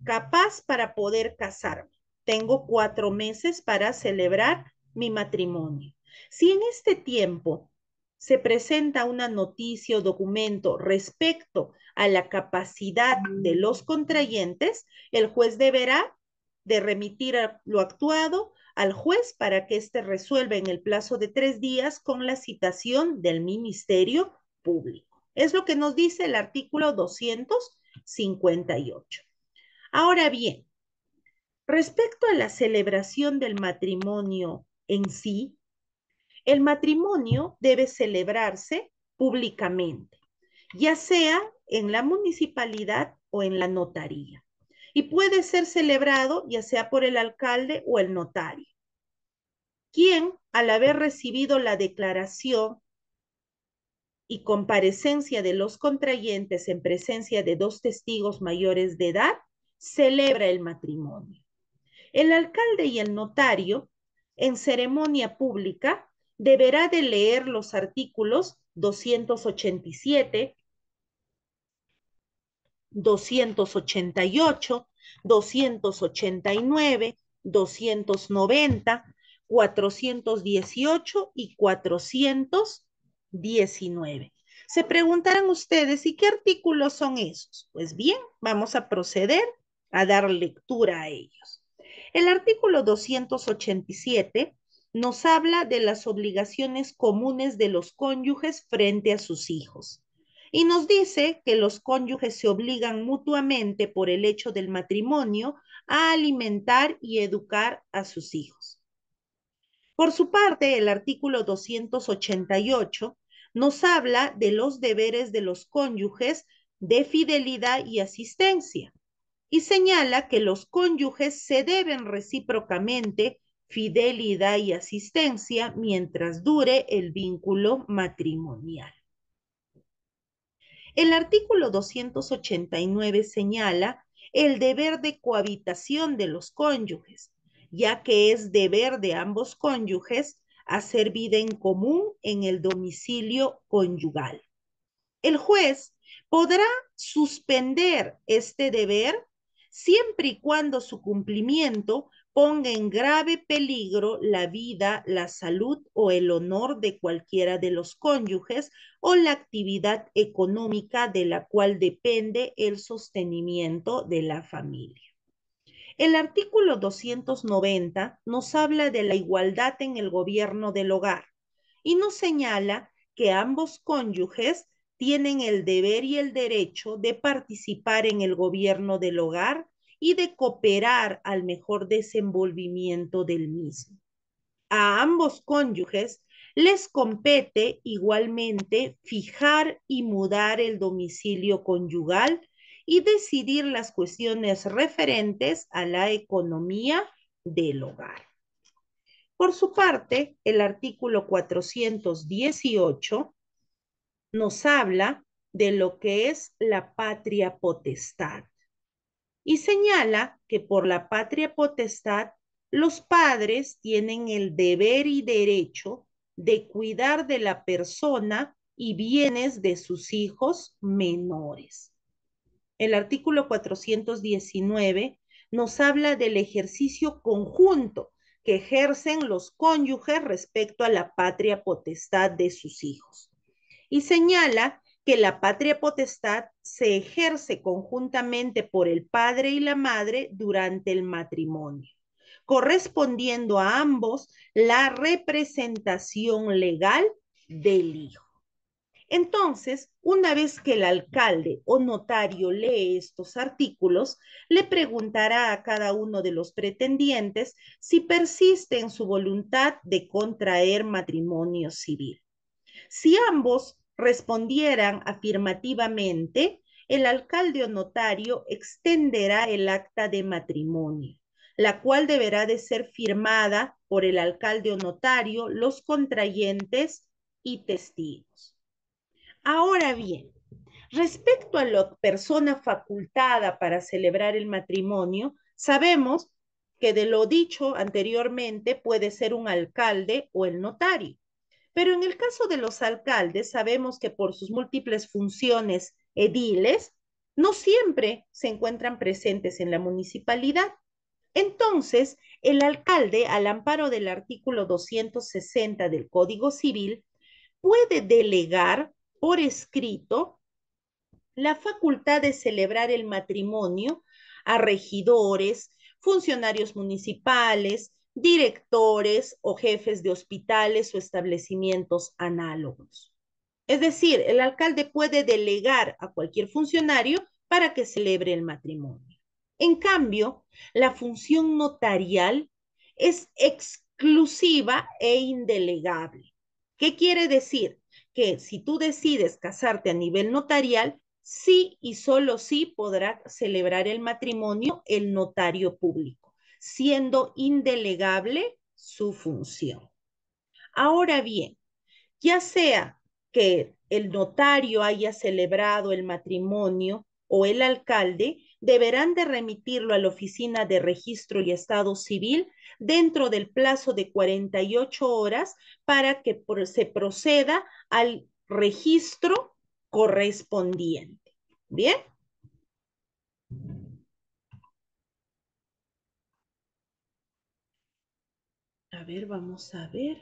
[SPEAKER 2] capaz para poder casarme. Tengo 4 meses para celebrar mi matrimonio. Si en este tiempo se presenta una noticia o documento respecto a la capacidad de los contrayentes, el juez deberá de remitir lo actuado al juez para que éste resuelva en el plazo de 3 días con la citación del Ministerio Público. Es lo que nos dice el artículo 258. Ahora bien, respecto a la celebración del matrimonio en sí, el matrimonio debe celebrarse públicamente, ya sea en la municipalidad o en la notaría, y puede ser celebrado ya sea por el alcalde o el notario, quien, al haber recibido la declaración y comparecencia de los contrayentes en presencia de 2 testigos mayores de edad, celebra el matrimonio. El alcalde y el notario, en ceremonia pública, deberá de leer los artículos 287, 288, 289, 290, 418 y 419. Se preguntarán ustedes, ¿y qué artículos son esos? Pues bien, vamos a proceder a dar lectura a ellos. El artículo 287 nos habla de las obligaciones comunes de los cónyuges frente a sus hijos. Y nos dice que los cónyuges se obligan mutuamente por el hecho del matrimonio a alimentar y educar a sus hijos. Por su parte, el artículo 288 nos habla de los deberes de los cónyuges de fidelidad y asistencia y señala que los cónyuges se deben recíprocamente fidelidad y asistencia mientras dure el vínculo matrimonial. El artículo 289 señala el deber de cohabitación de los cónyuges, ya que es deber de ambos cónyuges hacer vida en común en el domicilio conyugal. El juez podrá suspender este deber siempre y cuando su cumplimiento ponga en grave peligro la vida, la salud o el honor de cualquiera de los cónyuges o la actividad económica de la cual depende el sostenimiento de la familia. El artículo 290 nos habla de la igualdad en el gobierno del hogar y nos señala que ambos cónyuges tienen el deber y el derecho de participar en el gobierno del hogar y de cooperar al mejor desenvolvimiento del mismo. A ambos cónyuges les compete igualmente fijar y mudar el domicilio conyugal y decidir las cuestiones referentes a la economía del hogar. Por su parte, el artículo 418 nos habla de lo que es la patria potestad y señala que por la patria potestad los padres tienen el deber y derecho de cuidar de la persona y bienes de sus hijos menores. El artículo 419 nos habla del ejercicio conjunto que ejercen los cónyuges respecto a la patria potestad de sus hijos. Y señala que la patria potestad se ejerce conjuntamente por el padre y la madre durante el matrimonio, correspondiendo a ambos la representación legal del hijo. Entonces, una vez que el alcalde o notario lee estos artículos, le preguntará a cada uno de los pretendientes si persiste en su voluntad de contraer matrimonio civil. Si ambos respondieran afirmativamente, el alcalde o notario extenderá el acta de matrimonio, la cual deberá de ser firmada por el alcalde o notario, los contrayentes y testigos. Ahora bien, respecto a la persona facultada para celebrar el matrimonio, sabemos que de lo dicho anteriormente puede ser un alcalde o el notario. Pero en el caso de los alcaldes, sabemos que por sus múltiples funciones ediles, no siempre se encuentran presentes en la municipalidad. Entonces, el alcalde, al amparo del artículo 260 del Código Civil, puede delegar por escrito la facultad de celebrar el matrimonio a regidores, funcionarios municipales, directores o jefes de hospitales o establecimientos análogos. Es decir, el alcalde puede delegar a cualquier funcionario para que celebre el matrimonio. En cambio, la función notarial es exclusiva e indelegable. ¿Qué quiere decir? Que si tú decides casarte a nivel notarial, sí y solo sí podrá celebrar el matrimonio el notario público, siendo indelegable su función. Ahora bien, ya sea que el notario haya celebrado el matrimonio o el alcalde, deberán de remitirlo a la Oficina de Registro y Estado Civil dentro del plazo de 48 horas para que se proceda al registro correspondiente. ¿Bien? A ver, vamos a ver.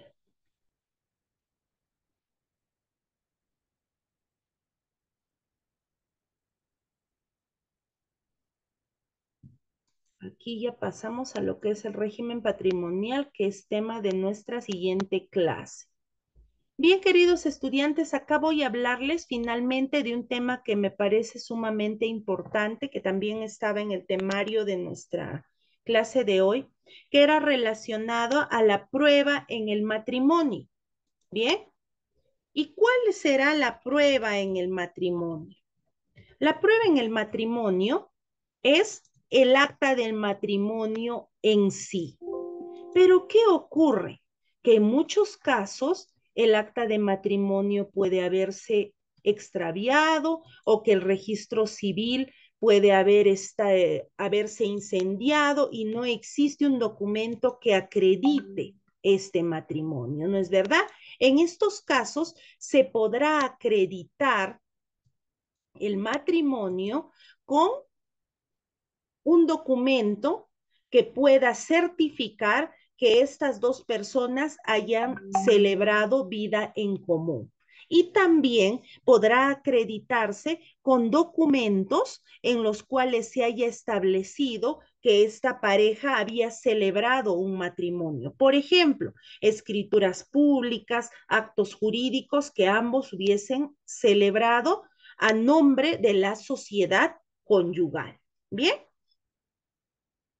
[SPEAKER 2] Aquí ya pasamos a lo que es el régimen patrimonial, que es tema de nuestra siguiente clase. Bien, queridos estudiantes, acá voy a hablarles finalmente de un tema que me parece sumamente importante, que también estaba en el temario de nuestra clase de hoy, que era relacionado a la prueba en el matrimonio. Bien, ¿y cuál será la prueba en el matrimonio? La prueba en el matrimonio es el acta del matrimonio en sí. Pero ¿qué ocurre? Que en muchos casos el acta de matrimonio puede haberse extraviado o que el registro civil puede haberse incendiado y no existe un documento que acredite este matrimonio, ¿no es verdad? En estos casos se podrá acreditar el matrimonio con un documento que pueda certificar que estas dos personas hayan celebrado vida en común. Y también podrá acreditarse con documentos en los cuales se haya establecido que esta pareja había celebrado un matrimonio. Por ejemplo, escrituras públicas, actos jurídicos que ambos hubiesen celebrado a nombre de la sociedad conyugal. Bien,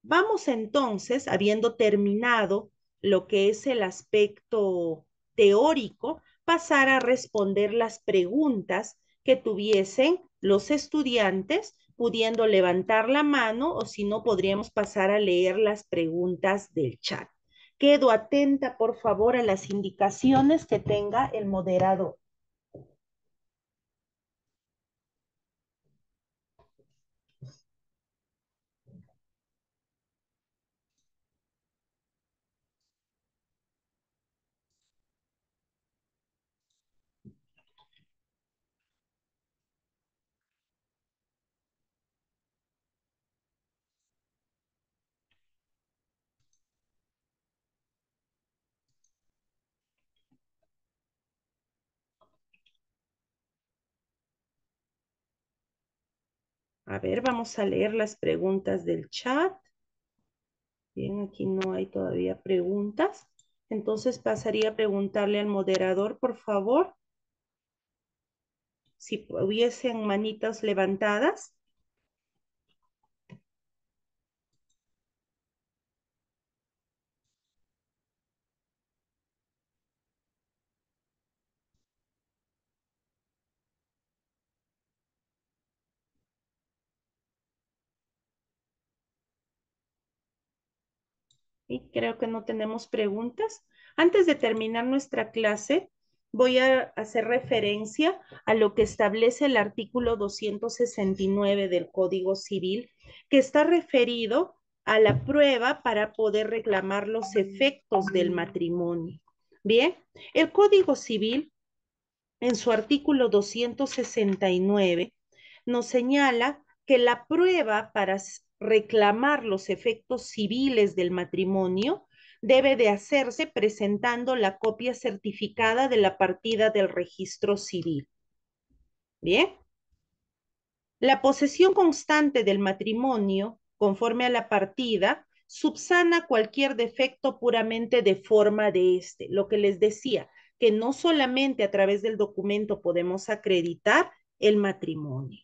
[SPEAKER 2] vamos entonces, habiendo terminado lo que es el aspecto teórico, pasar a responder las preguntas que tuviesen los estudiantes, pudiendo levantar la mano o si no, podríamos pasar a leer las preguntas del chat. Quedo atenta, por favor, a las indicaciones que tenga el moderador. A ver, vamos a leer las preguntas del chat. Bien, aquí no hay todavía preguntas. Entonces pasaría a preguntarle al moderador, por favor, si hubiesen manitas levantadas. Y creo que no tenemos preguntas. Antes de terminar nuestra clase, voy a hacer referencia a lo que establece el artículo 269 del Código Civil, que está referido a la prueba para poder reclamar los efectos del matrimonio. Bien, el Código Civil, en su artículo 269, nos señala que la prueba para reclamar los efectos civiles del matrimonio debe de hacerse presentando la copia certificada de la partida del registro civil. Bien, la posesión constante del matrimonio, conforme a la partida, subsana cualquier defecto puramente de forma de este. Lo que les decía, que no solamente a través del documento podemos acreditar el matrimonio.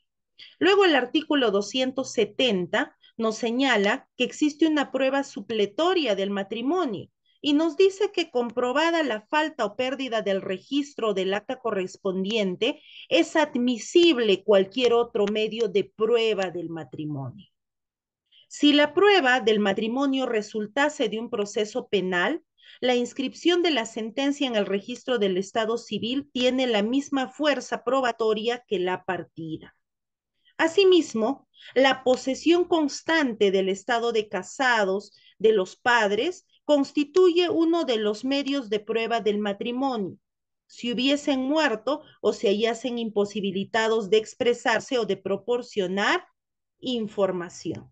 [SPEAKER 2] Luego el artículo 270 nos señala que existe una prueba supletoria del matrimonio y nos dice que comprobada la falta o pérdida del registro del acta correspondiente, es admisible cualquier otro medio de prueba del matrimonio. Si la prueba del matrimonio resultase de un proceso penal, la inscripción de la sentencia en el registro del Estado civil tiene la misma fuerza probatoria que la partida. Asimismo, la posesión constante del estado de casados de los padres constituye uno de los medios de prueba del matrimonio. Si hubiesen muerto o se hallasen imposibilitados de expresarse o de proporcionar información.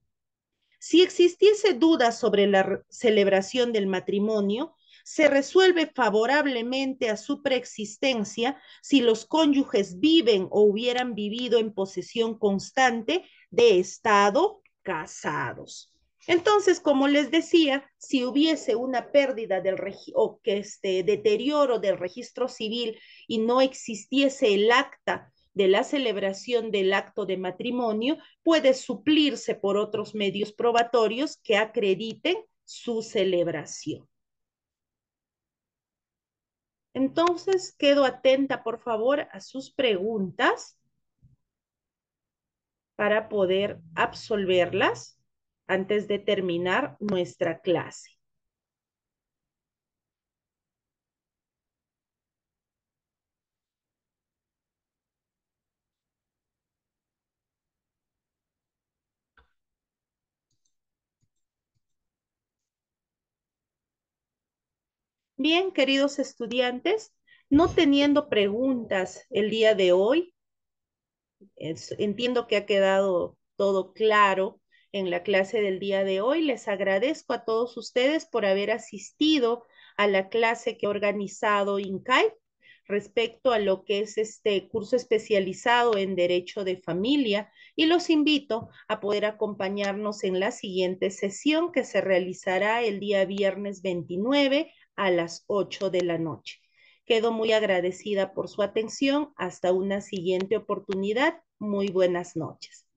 [SPEAKER 2] Si existiese duda sobre la celebración del matrimonio, se resuelve favorablemente a su preexistencia si los cónyuges viven o hubieran vivido en posesión constante de estado casados. Entonces, como les decía, si hubiese una pérdida del o que deterioro del registro civil y no existiese el acta de la celebración del acto de matrimonio, puede suplirse por otros medios probatorios que acrediten su celebración. Entonces, quedo atenta, por favor, a sus preguntas para poder absolverlas antes de terminar nuestra clase. Bien, queridos estudiantes, no teniendo preguntas el día de hoy, entiendo que ha quedado todo claro en la clase del día de hoy. Les agradezco a todos ustedes por haber asistido a la clase que ha organizado INCAI respecto a lo que es este curso especializado en Derecho de Familia y los invito a poder acompañarnos en la siguiente sesión que se realizará el día viernes 29 a las 8 de la noche. Quedo muy agradecida por su atención. Hasta una siguiente oportunidad. Muy buenas noches.